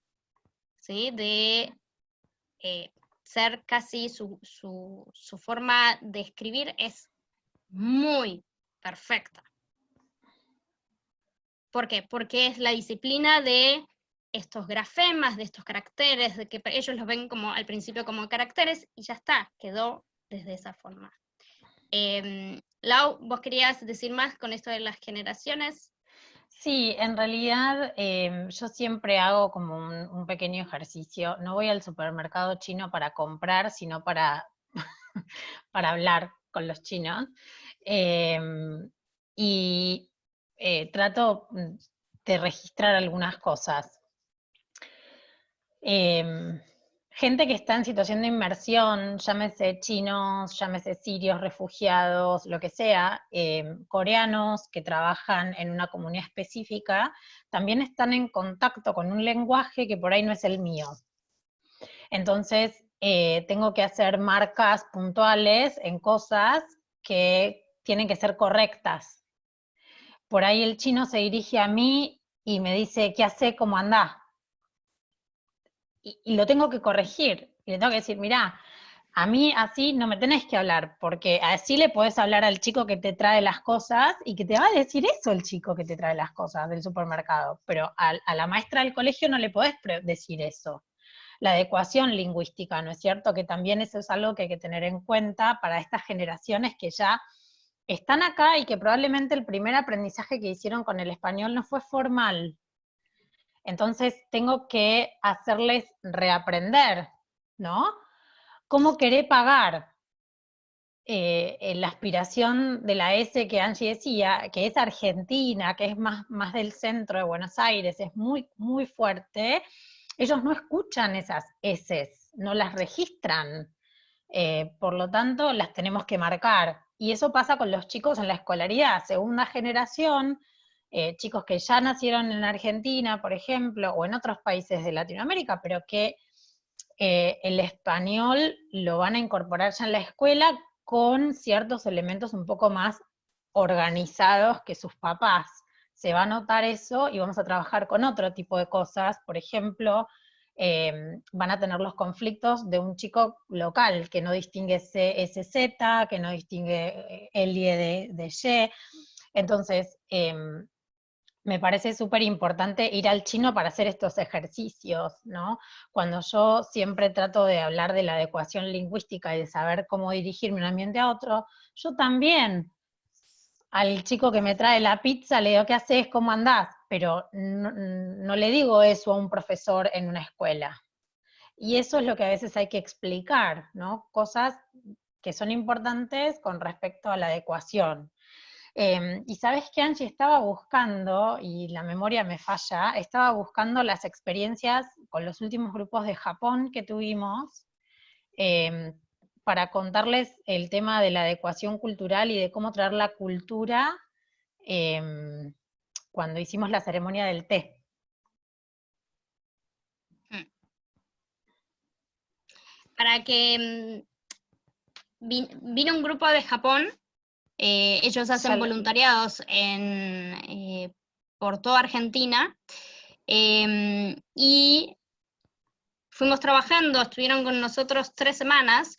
¿sí? De ser casi su forma de escribir es muy perfecta. ¿Por qué? Porque es la disciplina de estos grafemas, de estos caracteres, de que ellos los ven como al principio como caracteres, y ya está, quedó desde esa forma. Lau, ¿vos querías decir más con esto de las generaciones? Sí, en realidad yo siempre hago como un pequeño ejercicio. No voy al supermercado chino para comprar, sino para, para hablar con los chinos. Y trato de registrar algunas cosas. Gente que está en situación de inmersión, llámese chinos, llámese sirios, refugiados, lo que sea, coreanos que trabajan en una comunidad específica, también están en contacto con un lenguaje que por ahí no es el mío. Entonces, tengo que hacer marcas puntuales en cosas que tienen que ser correctas. Por ahí el chino se dirige a mí y me dice, ¿qué hace? ¿Cómo andás? Y lo tengo que corregir, y le tengo que decir, mirá, a mí así no me tenés que hablar, porque así le podés hablar al chico que te trae las cosas, y que te va a decir eso el chico que te trae las cosas del supermercado, pero a la maestra del colegio no le podés decir eso. La adecuación lingüística, ¿no es cierto? Que también eso es algo que hay que tener en cuenta para estas generaciones que ya están acá y que probablemente el primer aprendizaje que hicieron con el español no fue formal. Entonces tengo que hacerles reaprender, ¿no? ¿Cómo queré pagar? La aspiración de la S que Angie decía, que es argentina, que es más del centro de Buenos Aires, es muy, muy fuerte. Ellos no escuchan esas S's, no las registran. Por lo tanto, las tenemos que marcar. Y eso pasa con los chicos en la escolaridad, segunda generación, chicos que ya nacieron en Argentina, por ejemplo, o en otros países de Latinoamérica, pero que el español lo van a incorporar ya en la escuela con ciertos elementos un poco más organizados que sus papás. Se va a notar eso y vamos a trabajar con otro tipo de cosas, por ejemplo, van a tener los conflictos de un chico local que no distingue CSZ, que no distingue LIE de Y. Entonces, me parece súper importante ir al chino para hacer estos ejercicios, ¿no? Cuando yo siempre trato de hablar de la adecuación lingüística y de saber cómo dirigirme de un ambiente a otro, yo también al chico que me trae la pizza le digo, ¿qué haces? ¿Cómo andás? Pero no le digo eso a un profesor en una escuela. Y eso es lo que a veces hay que explicar, ¿no? Cosas que son importantes con respecto a la adecuación. Y sabes que Angie estaba buscando, y la memoria me falla, estaba buscando las experiencias con los últimos grupos de Japón que tuvimos, para contarles el tema de la adecuación cultural y de cómo traer la cultura cuando hicimos la ceremonia del té. Para que vino un grupo de Japón, ellos hacen voluntariados por toda Argentina, y fuimos trabajando, estuvieron con nosotros 3 semanas,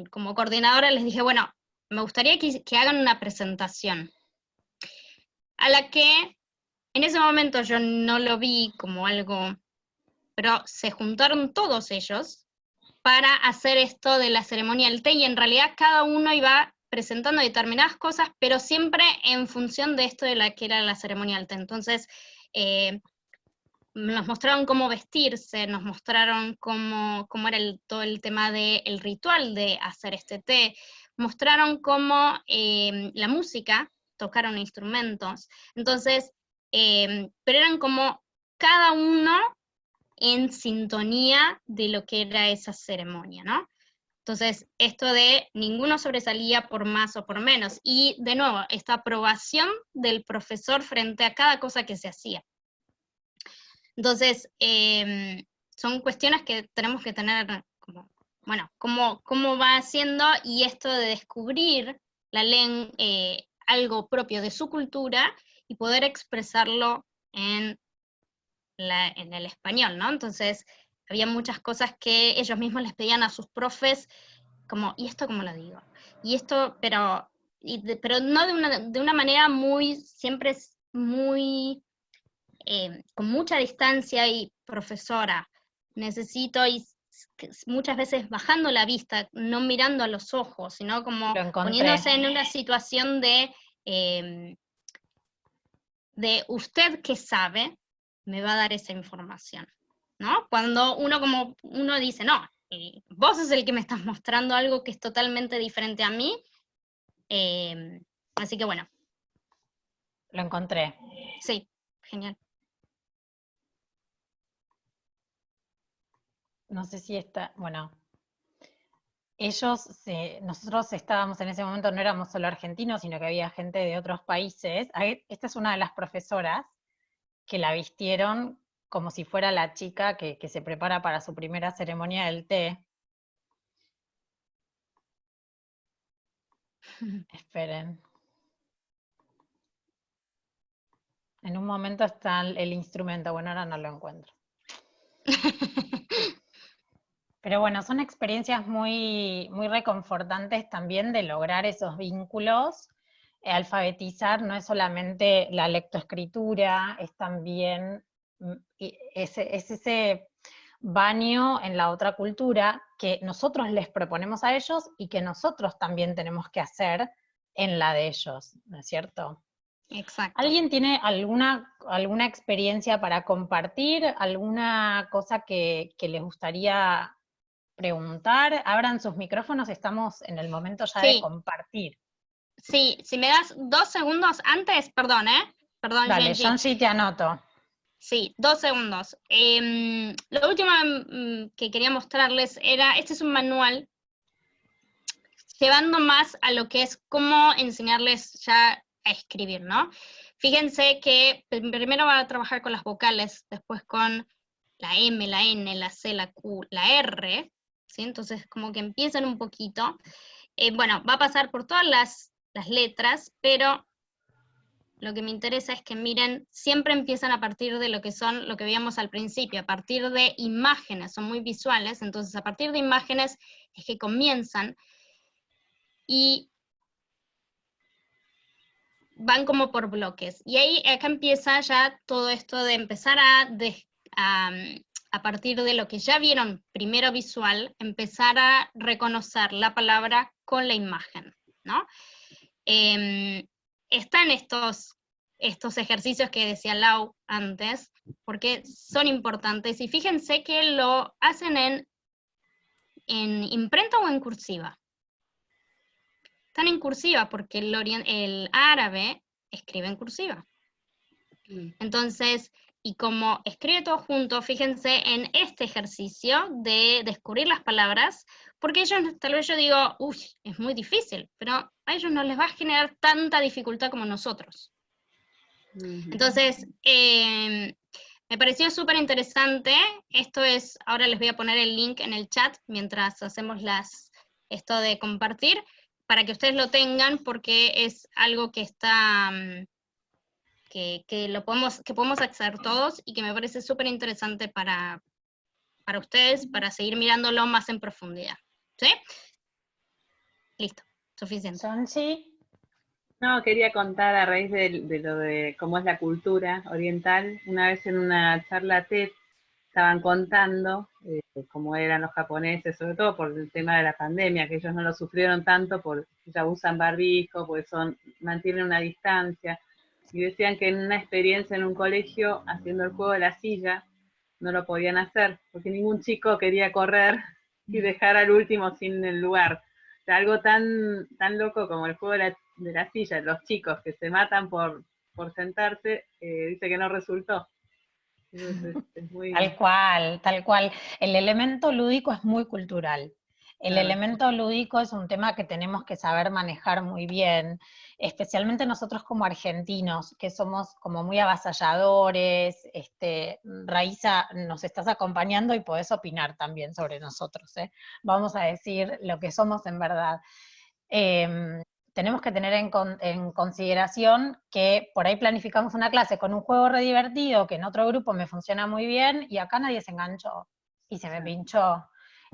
como coordinadora les dije, bueno, me gustaría que hagan una presentación, a la que en ese momento yo no lo vi como algo pero se juntaron todos ellos para hacer esto de la ceremonia del té, y en realidad cada uno iba presentando determinadas cosas, pero siempre en función de esto de la que era la ceremonia del té. Entonces, nos mostraron cómo vestirse, nos mostraron cómo era todo el tema del ritual de hacer este té, mostraron cómo la música, tocaron instrumentos, entonces, pero eran como cada uno en sintonía de lo que era esa ceremonia, ¿no? Entonces, esto de ninguno sobresalía por más o por menos, y de nuevo, esta aprobación del profesor frente a cada cosa que se hacía. Entonces, son cuestiones que tenemos que tener, como, bueno, cómo va haciendo, y esto de descubrir algo propio de su cultura y poder expresarlo en el español, ¿no? Entonces, había muchas cosas que ellos mismos les pedían a sus profes, como, ¿y esto cómo lo digo? Y esto, pero no de una manera siempre es muy, con mucha distancia y profesora, necesito, y muchas veces bajando la vista, no mirando a los ojos, sino como poniéndose en una situación de usted que sabe, me va a dar esa información, ¿no? Cuando uno dice, no, vos sos el que me estás mostrando algo que es totalmente diferente a mí, así que bueno. Lo encontré. Sí, genial. No sé si está, bueno, nosotros estábamos en ese momento, no éramos solo argentinos, sino que había gente de otros países. Esta es una de las profesoras que la vistieron como si fuera la chica que se prepara para su primera ceremonia del té. Esperen. En un momento está el instrumento, bueno, ahora no lo encuentro. Pero bueno, son experiencias muy, muy reconfortantes también de lograr esos vínculos. Alfabetizar no es solamente la lectoescritura, es también ese baño en la otra cultura que nosotros les proponemos a ellos y que nosotros también tenemos que hacer en la de ellos, ¿no es cierto? Exacto. ¿Alguien tiene alguna experiencia para compartir? ¿Alguna cosa que les gustaría preguntar? Abran sus micrófonos, estamos en el momento ya de compartir. Sí, si me das 2 segundos antes, perdón, Perdón, dale, Genji. Jonsi, te anoto. Sí, 2 segundos. Lo último que quería mostrarles era, este es un manual, llevando más a lo que es cómo enseñarles ya a escribir, ¿no? Fíjense que primero van a trabajar con las vocales, después con la M, la N, la C, la Q, la R, ¿sí? Entonces como que empiezan un poquito. Bueno, va a pasar por todas las letras, pero lo que me interesa es que miren, siempre empiezan a partir de lo que veíamos al principio, a partir de imágenes, son muy visuales, entonces a partir de imágenes es que comienzan, y van como por bloques. Y ahí acá empieza ya todo esto de empezar a partir de lo que ya vieron primero visual, empezar a reconocer la palabra con la imagen, ¿no? Están estos ejercicios que decía Lau antes, porque son importantes, y fíjense que lo hacen en imprenta o en cursiva. Están en cursiva porque el árabe escribe en cursiva. Entonces, y como escribe todo junto, fíjense en este ejercicio de descubrir las palabras, porque ellos, tal vez yo digo, uy, es muy difícil, pero a ellos no les va a generar tanta dificultad como nosotros. Entonces, me pareció súper interesante. Esto es, ahora les voy a poner el link en el chat mientras hacemos esto de compartir, para que ustedes lo tengan, porque es algo que está, que podemos acceder todos, y que me parece súper interesante para ustedes, para seguir mirándolo más en profundidad. ¿Sí? Listo, suficiente. ¿Sonchi? No, quería contar a raíz de lo de cómo es la cultura oriental. Una vez en una charla TED estaban contando cómo eran los japoneses, sobre todo por el tema de la pandemia, que ellos no lo sufrieron tanto porque ya usan barbijo, porque mantienen una distancia, y decían que en una experiencia en un colegio, haciendo el juego de la silla, no lo podían hacer, porque ningún chico quería correr y dejar al último sin el lugar. O sea, algo tan loco como el juego de la silla, los chicos que se matan por sentarse, dice que no resultó. Es muy... Tal cual, tal cual. El elemento lúdico es muy cultural. El elemento lúdico es un tema que tenemos que saber manejar muy bien, especialmente nosotros como argentinos, que somos como muy avasalladores. Raíza, nos estás acompañando y podés opinar también sobre nosotros, ¿eh? Vamos a decir lo que somos en verdad. Tenemos que tener en consideración que por ahí planificamos una clase con un juego re divertido que en otro grupo me funciona muy bien y acá nadie se enganchó y se me pinchó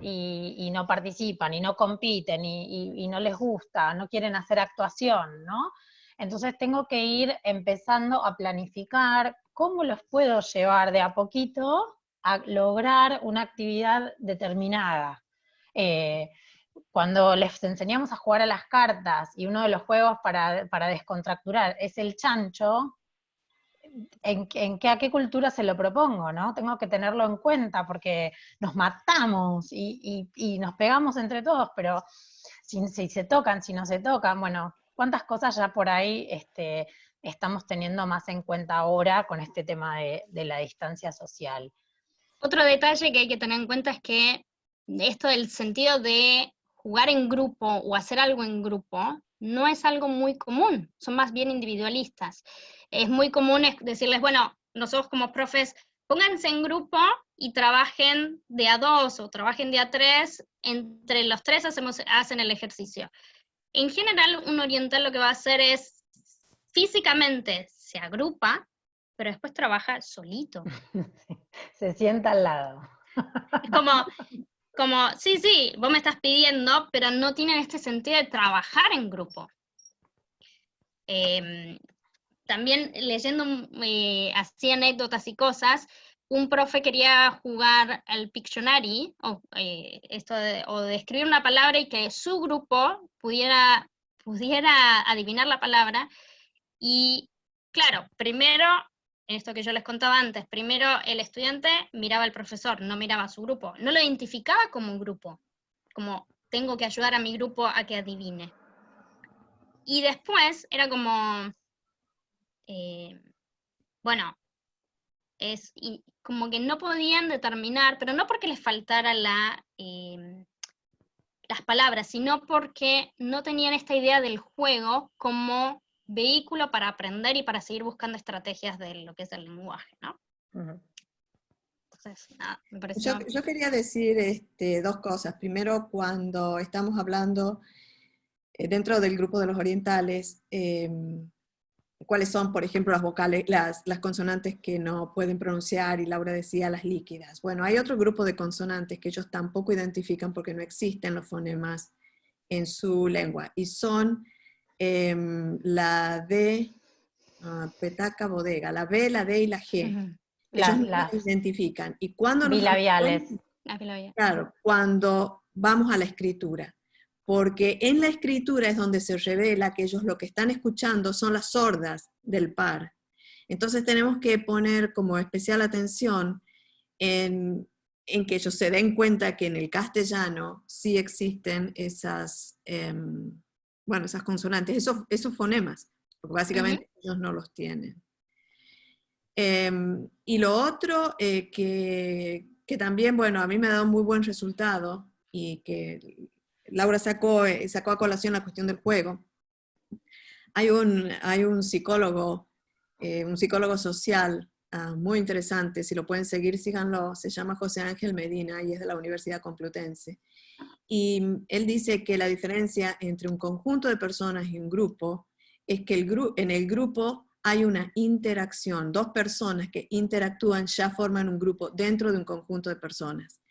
y no participan y no compiten y no les gusta, no quieren hacer actuación, ¿no? Entonces tengo que ir empezando a planificar cómo los puedo llevar de a poquito a lograr una actividad determinada. Cuando les enseñamos a jugar a las cartas y uno de los juegos para descontracturar es el chancho, ¿a qué cultura se lo propongo, ¿no? Tengo que tenerlo en cuenta porque nos matamos y nos pegamos entre todos, pero si se tocan, si no se tocan, bueno, cuántas cosas ya por ahí estamos teniendo más en cuenta ahora con este tema de la distancia social. Otro detalle que hay que tener en cuenta es que esto del sentido de jugar en grupo o hacer algo en grupo no es algo muy común, son más bien individualistas. Es muy común decirles, bueno, nosotros como profes, pónganse en grupo y trabajen de a 2 o trabajen de a 3, entre los 3 hacen el ejercicio. En general, un oriental lo que va a hacer es, físicamente se agrupa, pero después trabaja solito. Se sienta al lado. Es como, sí, vos me estás pidiendo, pero no tienen este sentido de trabajar en grupo. También leyendo así anécdotas y cosas, un profe quería jugar al Pictionary, o de escribir una palabra y que su grupo pudiera adivinar la palabra, y claro, primero, esto que yo les contaba antes, primero el estudiante miraba al profesor, no miraba a su grupo, no lo identificaba como un grupo, como tengo que ayudar a mi grupo a que adivine. Y después era como, bueno, como que no podían determinar, pero no porque les faltara las palabras, sino porque no tenían esta idea del juego como vehículo para aprender y para seguir buscando estrategias de lo que es el lenguaje, ¿no? Entonces, nada, me pareció... Yo quería decir dos cosas. Primero, cuando estamos hablando dentro del grupo de los orientales, cuáles son, por ejemplo, las vocales, las consonantes que no pueden pronunciar, y Laura decía las líquidas. Bueno, hay otro grupo de consonantes que ellos tampoco identifican porque no existen los fonemas en su lengua, y son la D, petaca, bodega, la B, la D y la G. Ellos no las identifican. Y cuando bilabiales. Claro, cuando vamos a la escritura. Porque en la escritura es donde se revela que ellos lo que están escuchando son las sordas del par. Entonces tenemos que poner como especial atención en que ellos se den cuenta que en el castellano sí existen esas consonantes, esos fonemas, porque básicamente ellos no los tienen. Y lo otro que también, bueno, a mí me ha dado muy buen resultado, y que Laura sacó a colación la cuestión del juego. Hay un psicólogo social muy interesante, si lo pueden seguir, síganlo, se llama José Ángel Medina y es de la Universidad Complutense. Y él dice que la diferencia entre un conjunto de personas y un grupo es que en el grupo hay una interacción, dos personas que interactúan ya forman un grupo dentro de un conjunto de personas.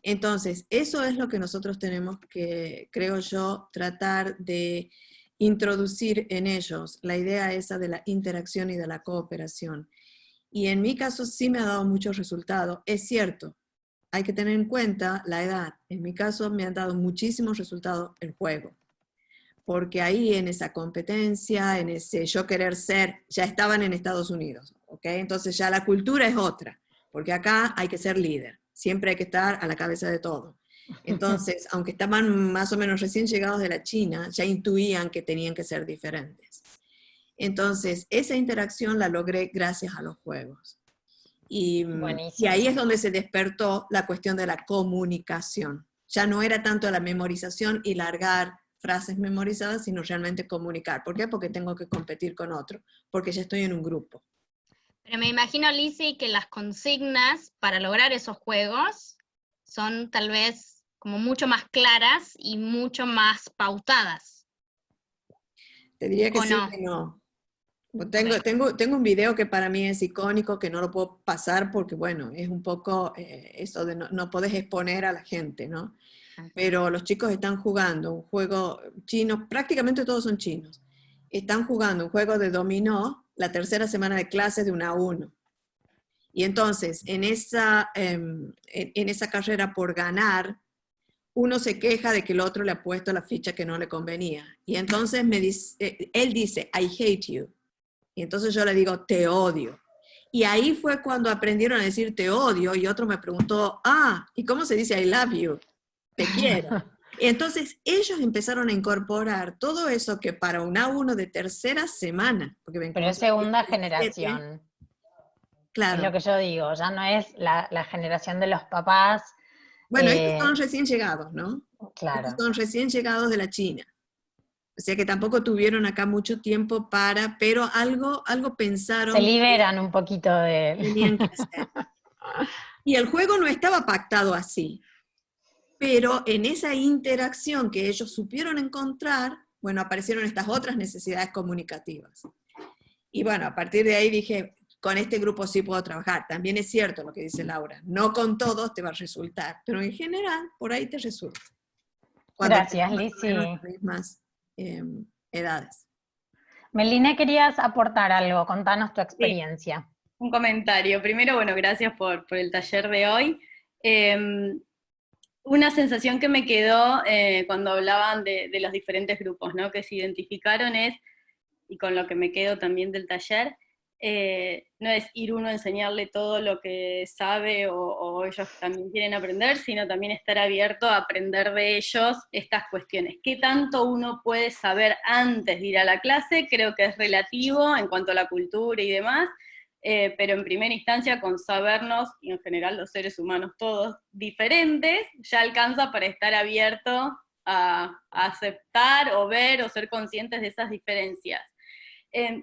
Entonces, eso es lo que nosotros tenemos que, creo yo, tratar de introducir en ellos, la idea esa de la interacción y de la cooperación. Y en mi caso sí me ha dado muchos resultados. Es cierto, hay que tener en cuenta la edad. En mi caso me han dado muchísimos resultados el juego. Porque ahí en esa competencia, en ese yo querer ser, ya estaban en Estados Unidos, ¿ok? Entonces ya la cultura es otra, porque acá hay que ser líder, siempre hay que estar a la cabeza de todo. Entonces, aunque estaban más o menos recién llegados de la China, ya intuían que tenían que ser diferentes. Entonces, esa interacción la logré gracias a los juegos. Y ahí es donde se despertó la cuestión de la comunicación. Ya no era tanto la memorización y largar frases memorizadas, sino realmente comunicar. ¿Por qué? Porque tengo que competir con otro, porque ya estoy en un grupo. Pero me imagino, Lizzy, que las consignas para lograr esos juegos son tal vez como mucho más claras y mucho más pautadas. Te diría que ¿O sí, no? que no. Tengo un video que para mí es icónico, que no lo puedo pasar porque, bueno, es un poco eso de no podés exponer a la gente, ¿no? Pero los chicos están jugando un juego chino, prácticamente todos son chinos. Están jugando un juego de dominó la tercera semana de clases de 1 a 1. Y entonces, en esa carrera por ganar, uno se queja de que el otro le ha puesto la ficha que no le convenía. Y entonces él dice, I hate you. Y entonces yo le digo, te odio. Y ahí fue cuando aprendieron a decir te odio, y otro me preguntó, ¿y cómo se dice I love you? Te quiero. Y entonces ellos empezaron a incorporar todo eso que para un A1 de tercera semana, porque ven, Pero es segunda generación. Claro. Es lo que yo digo, ya no es la generación de los papás. Bueno, estos son recién llegados, ¿no? Claro. Estos son recién llegados de la China. O sea que tampoco tuvieron acá mucho tiempo pero algo pensaron. Se liberan un poquito de... Tenían que hacer. Y el juego no estaba pactado así. Pero en esa interacción que ellos supieron encontrar, bueno, aparecieron estas otras necesidades comunicativas. Y bueno, a partir de ahí dije, con este grupo sí puedo trabajar. También es cierto lo que dice Laura, no con todos te va a resultar, pero en general por ahí te resulta. Gracias, Lizzy. Más edades. Melina, querías aportar algo, contanos tu experiencia. Sí, un comentario. Primero, bueno, gracias por el taller de hoy. Una sensación que me quedó cuando hablaban de los diferentes grupos, ¿no? Que se identificaron y con lo que me quedo también del taller, no es ir uno a enseñarle todo lo que sabe o ellos también quieren aprender, sino también estar abierto a aprender de ellos estas cuestiones. ¿Qué tanto uno puede saber antes de ir a la clase? Creo que es relativo en cuanto a la cultura y demás, pero en primera instancia con sabernos, y en general los seres humanos todos diferentes, ya alcanza para estar abierto a aceptar o ver o ser conscientes de esas diferencias.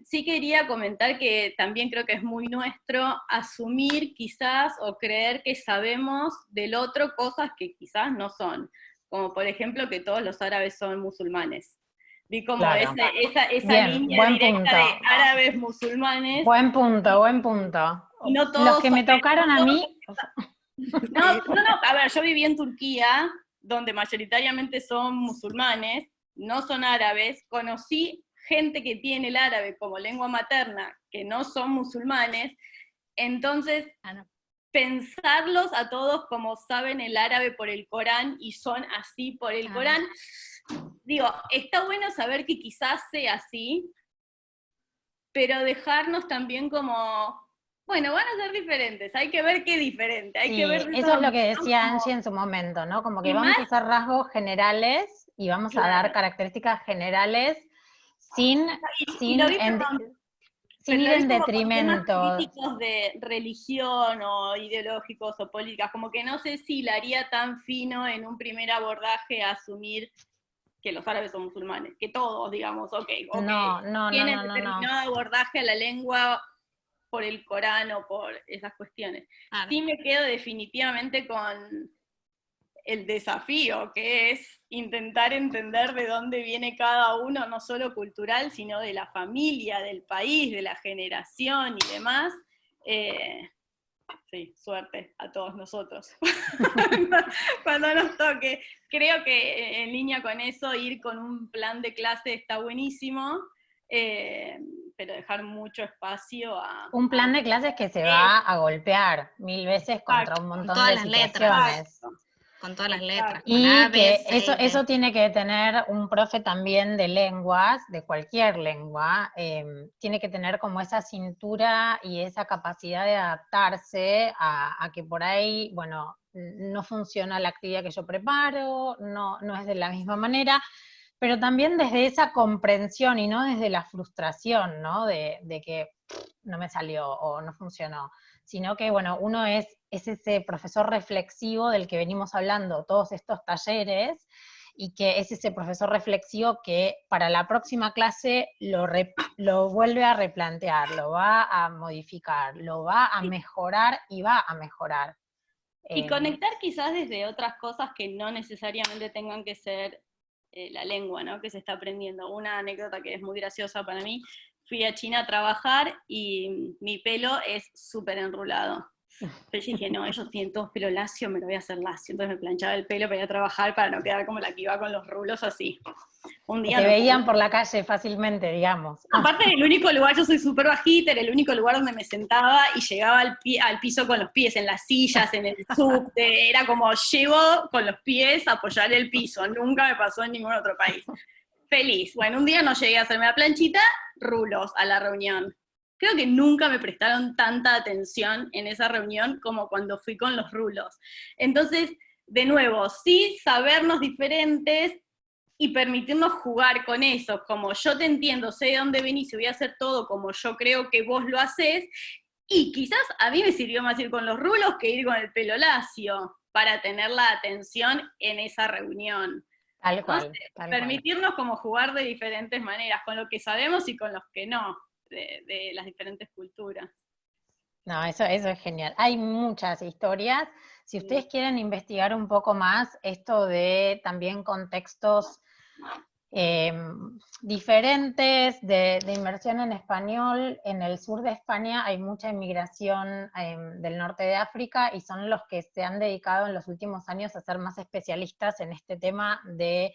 Sí quería comentar que también creo que es muy nuestro asumir quizás o creer que sabemos del otro cosas que quizás no son, como por ejemplo que todos los árabes son musulmanes. Vi como claro. esa línea directa de árabes musulmanes. Buen punto. Y no todos los que me tocaron a mí... No, a ver, yo viví en Turquía, donde mayoritariamente son musulmanes, no son árabes, conocí gente que tiene el árabe como lengua materna, que no son musulmanes, entonces pensarlos a todos como saben el árabe por el Corán y son así por el Corán, digo, está bueno saber que quizás sea así, pero dejarnos también como, bueno, van a ser diferentes, hay que ver qué diferente, hay que ver... Eso es lo que decía Angie en su momento, ¿no? Como que vamos a hacer rasgos generales y vamos a dar características generales sin ir en detrimento. Políticos de religión o ideológicos o políticas, como que no sé si la haría tan fino en un primer abordaje a asumir que los árabes son musulmanes, que todos, digamos, tienen determinado abordaje a la lengua por el Corán o por esas cuestiones. Sí me quedo definitivamente con el desafío, que es intentar entender de dónde viene cada uno, no solo cultural, sino de la familia, del país, de la generación y demás. Sí, suerte a todos nosotros. Cuando nos toque. Creo que en línea con eso, ir con un plan de clase está buenísimo. pero dejar mucho espacio a... Un plan de clases que se va a golpear 1000 veces contra un montón todas de las situaciones. letras. Con todas las letras. Con Y A, B, que C, D. eso tiene que tener un profe también de lenguas, de cualquier lengua, tiene que tener como esa cintura y esa capacidad de adaptarse a que por ahí, bueno, no funciona la actividad que yo preparo, no es de la misma manera, pero también desde esa comprensión y no desde la frustración, ¿no? De que no me salió o no funcionó, sino que, bueno, uno es ese profesor reflexivo del que venimos hablando todos estos talleres, y que es ese profesor reflexivo que para la próxima clase lo vuelve a replantear, lo va a modificar, lo va a mejorar y va a mejorar. Y conectar quizás desde otras cosas que no necesariamente tengan que ser la lengua, ¿no? Que se está aprendiendo. Una anécdota que es muy graciosa para mí, fui a China a trabajar y mi pelo es súper enrulado. Pero yo dije, no, ellos tienen todos pelo lacio, me lo voy a hacer lacio. Entonces me planchaba el pelo para ir a trabajar para no quedar como la que iba con los rulos así. Un día Te no veían pude. por la calle fácilmente, digamos. Aparte era el único lugar, yo soy súper bajita, era el único lugar donde me sentaba y llegaba al piso con los pies, en las sillas, en el subte, era como llevo con los pies a apoyar el piso, nunca me pasó en ningún otro país. Feliz. Bueno, un día no llegué a hacerme la planchita, rulos a la reunión. Creo que nunca me prestaron tanta atención en esa reunión como cuando fui con los rulos. Entonces, de nuevo, sí sabernos diferentes y permitirnos jugar con eso, como yo te entiendo, sé de dónde venís y voy a hacer todo como yo creo que vos lo hacés, y quizás a mí me sirvió más ir con los rulos que ir con el pelo lacio, para tener la atención en esa reunión. Tal cual, Entonces, tal permitirnos como jugar de diferentes maneras, con lo que sabemos y con los que no, de las diferentes culturas. No, eso es genial. Hay muchas historias. Si ustedes quieren investigar un poco más esto de también contextos diferentes de inmersión en español, en el sur de España hay mucha inmigración del norte de África, y son los que se han dedicado en los últimos años a ser más especialistas en este tema de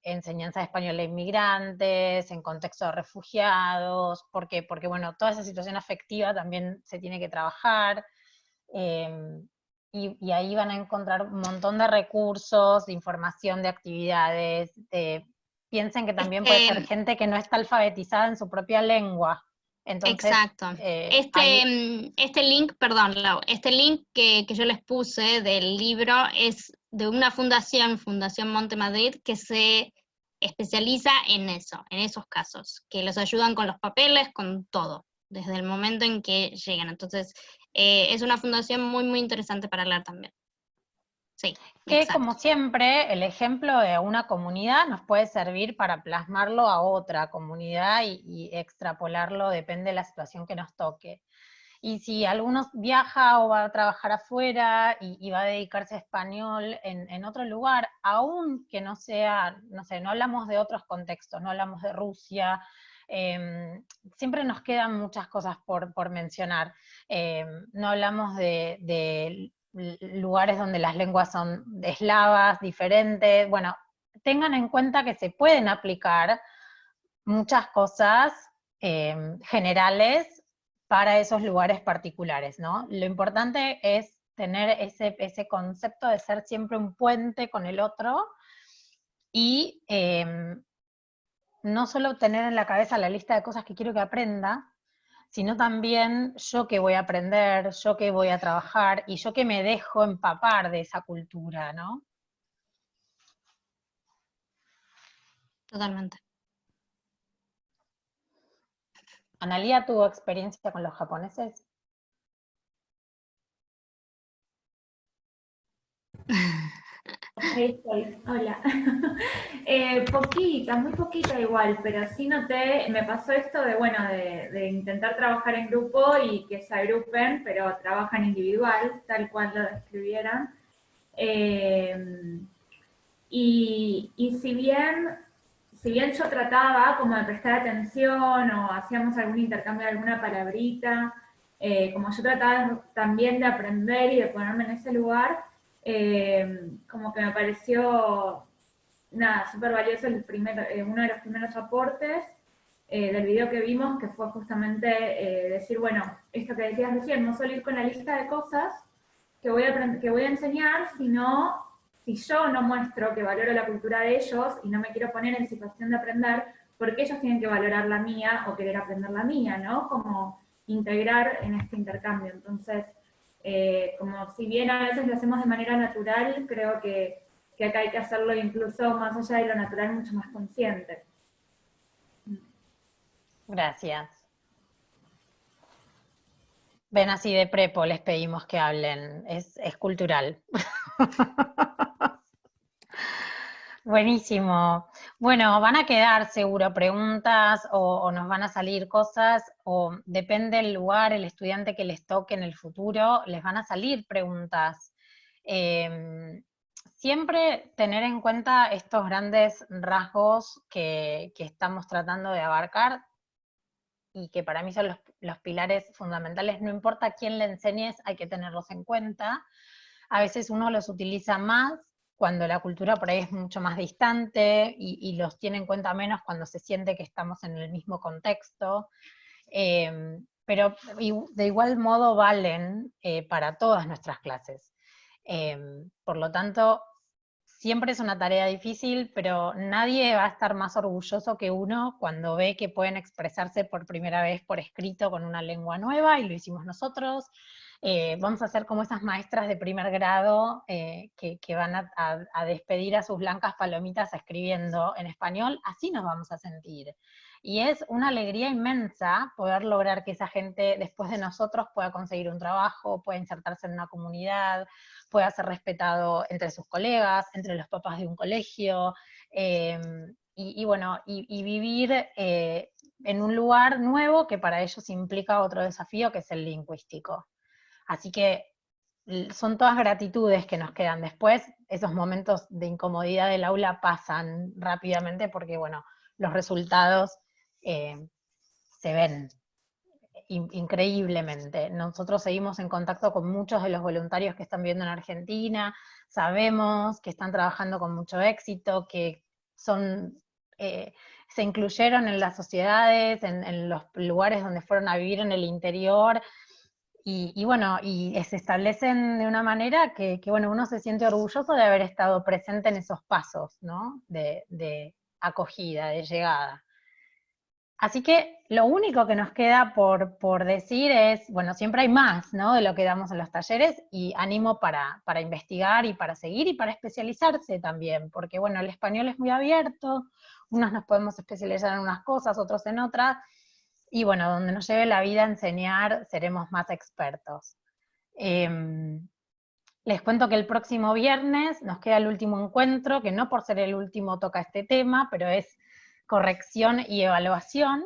enseñanza de español a inmigrantes, en contexto de refugiados, porque bueno, toda esa situación afectiva también se tiene que trabajar, y ahí van a encontrar un montón de recursos, de información, de actividades. Piensen que también puede ser gente que no está alfabetizada en su propia lengua. Entonces, exacto. Este link, perdón, Lau, este link que yo les puse del libro es de una fundación, Fundación Monte Madrid, que se especializa en eso, en esos casos, que los ayudan con los papeles, con todo, desde el momento en que llegan. Entonces, es una fundación muy, muy interesante para hablar también. Sí, que exacto. como siempre, el ejemplo de una comunidad nos puede servir para plasmarlo a otra comunidad y extrapolarlo, depende de la situación que nos toque. Y si alguno viaja o va a trabajar afuera y va a dedicarse a español en otro lugar, aún que no sea, no sé, no hablamos de otros contextos, no hablamos de Rusia, siempre nos quedan muchas cosas por mencionar. No hablamos de lugares donde las lenguas son eslavas, diferentes. Bueno, tengan en cuenta que se pueden aplicar muchas cosas generales para esos lugares particulares, ¿no? Lo importante es tener ese concepto de ser siempre un puente con el otro, y no solo tener en la cabeza la lista de cosas que quiero que aprenda, sino también yo que voy a aprender, yo que voy a trabajar, y yo que me dejo empapar de esa cultura, ¿no? Totalmente. ¿Analía tuvo experiencia con los japoneses? Hola. Poquita, muy poquita igual, pero sí noté, me pasó esto de, bueno, de intentar trabajar en grupo y que se agrupen, pero trabajan individual, tal cual lo describieran. Y si bien yo trataba como de prestar atención o hacíamos algún intercambio de alguna palabrita, como yo trataba también de aprender y de ponerme en ese lugar, como que me pareció, nada, súper valioso uno de los primeros aportes, del video que vimos, que fue justamente decir, bueno, esto que decías recién, no solo ir con la lista de cosas que voy a enseñar, sino si yo no muestro que valoro la cultura de ellos y no me quiero poner en situación de aprender, ¿por qué ellos tienen que valorar la mía o querer aprender la mía, ¿no? Como integrar en este intercambio. Entonces, como si bien a veces lo hacemos de manera natural, creo que acá hay que hacerlo incluso más allá de lo natural, mucho más consciente. Gracias. Ven así de prepo, les pedimos que hablen, es cultural. Buenísimo. Bueno, van a quedar seguro preguntas o nos van a salir cosas, o depende del lugar, el estudiante que les toque en el futuro, les van a salir preguntas. Siempre tener en cuenta estos grandes rasgos que estamos tratando de abarcar y que para mí son los pilares fundamentales. No importa a quién le enseñes, hay que tenerlos en cuenta. A veces uno los utiliza más cuando la cultura por ahí es mucho más distante y los tiene en cuenta menos cuando se siente que estamos en el mismo contexto. Pero de igual modo valen para todas nuestras clases. Por lo tanto, siempre es una tarea difícil, pero nadie va a estar más orgulloso que uno cuando ve que pueden expresarse por primera vez por escrito con una lengua nueva, y lo hicimos nosotros. Vamos a ser como esas maestras de primer grado que van a despedir a sus blancas palomitas escribiendo en español, así nos vamos a sentir. Y es una alegría inmensa poder lograr que esa gente después de nosotros pueda conseguir un trabajo, pueda insertarse en una comunidad, pueda ser respetado entre sus colegas, entre los papás de un colegio, y vivir en un lugar nuevo que para ellos implica otro desafío, que es el lingüístico. Así que son todas gratitudes que nos quedan después. Esos momentos de incomodidad del aula pasan rápidamente porque, bueno, los resultados se ven increíblemente. Nosotros seguimos en contacto con muchos de los voluntarios que están viviendo en Argentina, sabemos que están trabajando con mucho éxito, que se incluyeron en las sociedades, en los lugares donde fueron a vivir en el interior, y se establecen de una manera que uno se siente orgulloso de haber estado presente en esos pasos, ¿no? de acogida, de llegada. Así que lo único que nos queda por decir es, bueno, siempre hay más, ¿no?, de lo que damos en los talleres, y ánimo para investigar y para seguir y para especializarse también, porque bueno, el español es muy abierto, unos nos podemos especializar en unas cosas, otros en otras, y bueno, donde nos lleve la vida a enseñar, seremos más expertos. Les cuento que el próximo viernes nos queda el último encuentro, que no por ser el último toca este tema, pero es corrección y evaluación,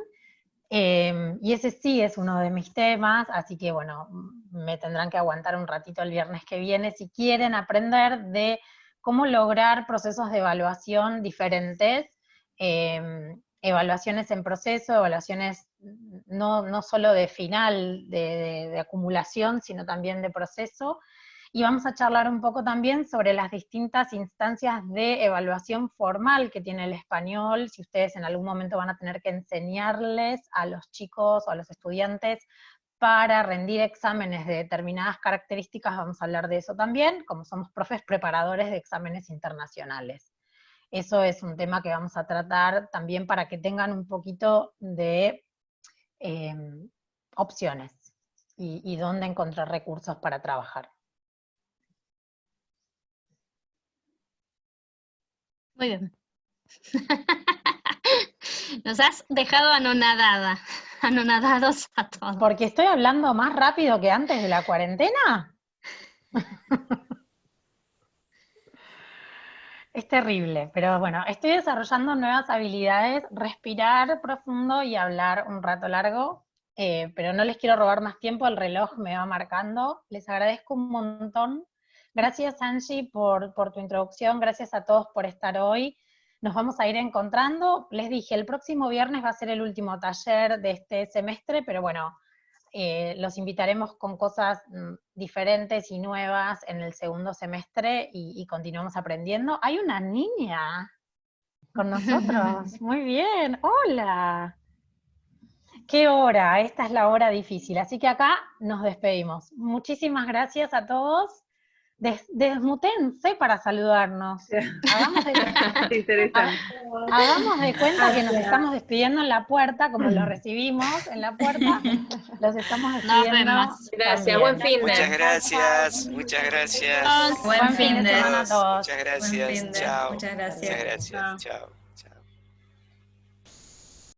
y ese sí es uno de mis temas, así que bueno, me tendrán que aguantar un ratito el viernes que viene si quieren aprender de cómo lograr procesos de evaluación diferentes, evaluaciones en proceso, evaluaciones no solo de final, de acumulación, sino también de proceso. Y vamos a charlar un poco también sobre las distintas instancias de evaluación formal que tiene el español, si ustedes en algún momento van a tener que enseñarles a los chicos o a los estudiantes para rendir exámenes de determinadas características, vamos a hablar de eso también, como somos profes preparadores de exámenes internacionales. Eso es un tema que vamos a tratar también para que tengan un poquito de opciones y dónde encontrar recursos para trabajar. Muy bien. Nos has dejado anonadados a todos. ¿Porque estoy hablando más rápido que antes de la cuarentena? Es terrible, pero bueno, estoy desarrollando nuevas habilidades, respirar profundo y hablar un rato largo, pero no les quiero robar más tiempo, el reloj me va marcando. Les agradezco un montón. Gracias, Angie, por tu introducción, gracias a todos por estar hoy. Nos vamos a ir encontrando. Les dije, el próximo viernes va a ser el último taller de este semestre, pero bueno, los invitaremos con cosas diferentes y nuevas en el segundo semestre y continuamos aprendiendo. Hay una niña con nosotros, muy bien, hola. ¿Qué hora? Esta es la hora difícil, así que acá nos despedimos. Muchísimas gracias a todos. Desmutense para saludarnos. Hagamos de cuenta que nos estamos despidiendo en la puerta, como los recibimos en la puerta. Los estamos despidiendo. Gracias, buen fin de. Muchas gracias, muchas gracias. Buen fin de Muchas gracias, chao. Muchas gracias. Muchas gracias, chao.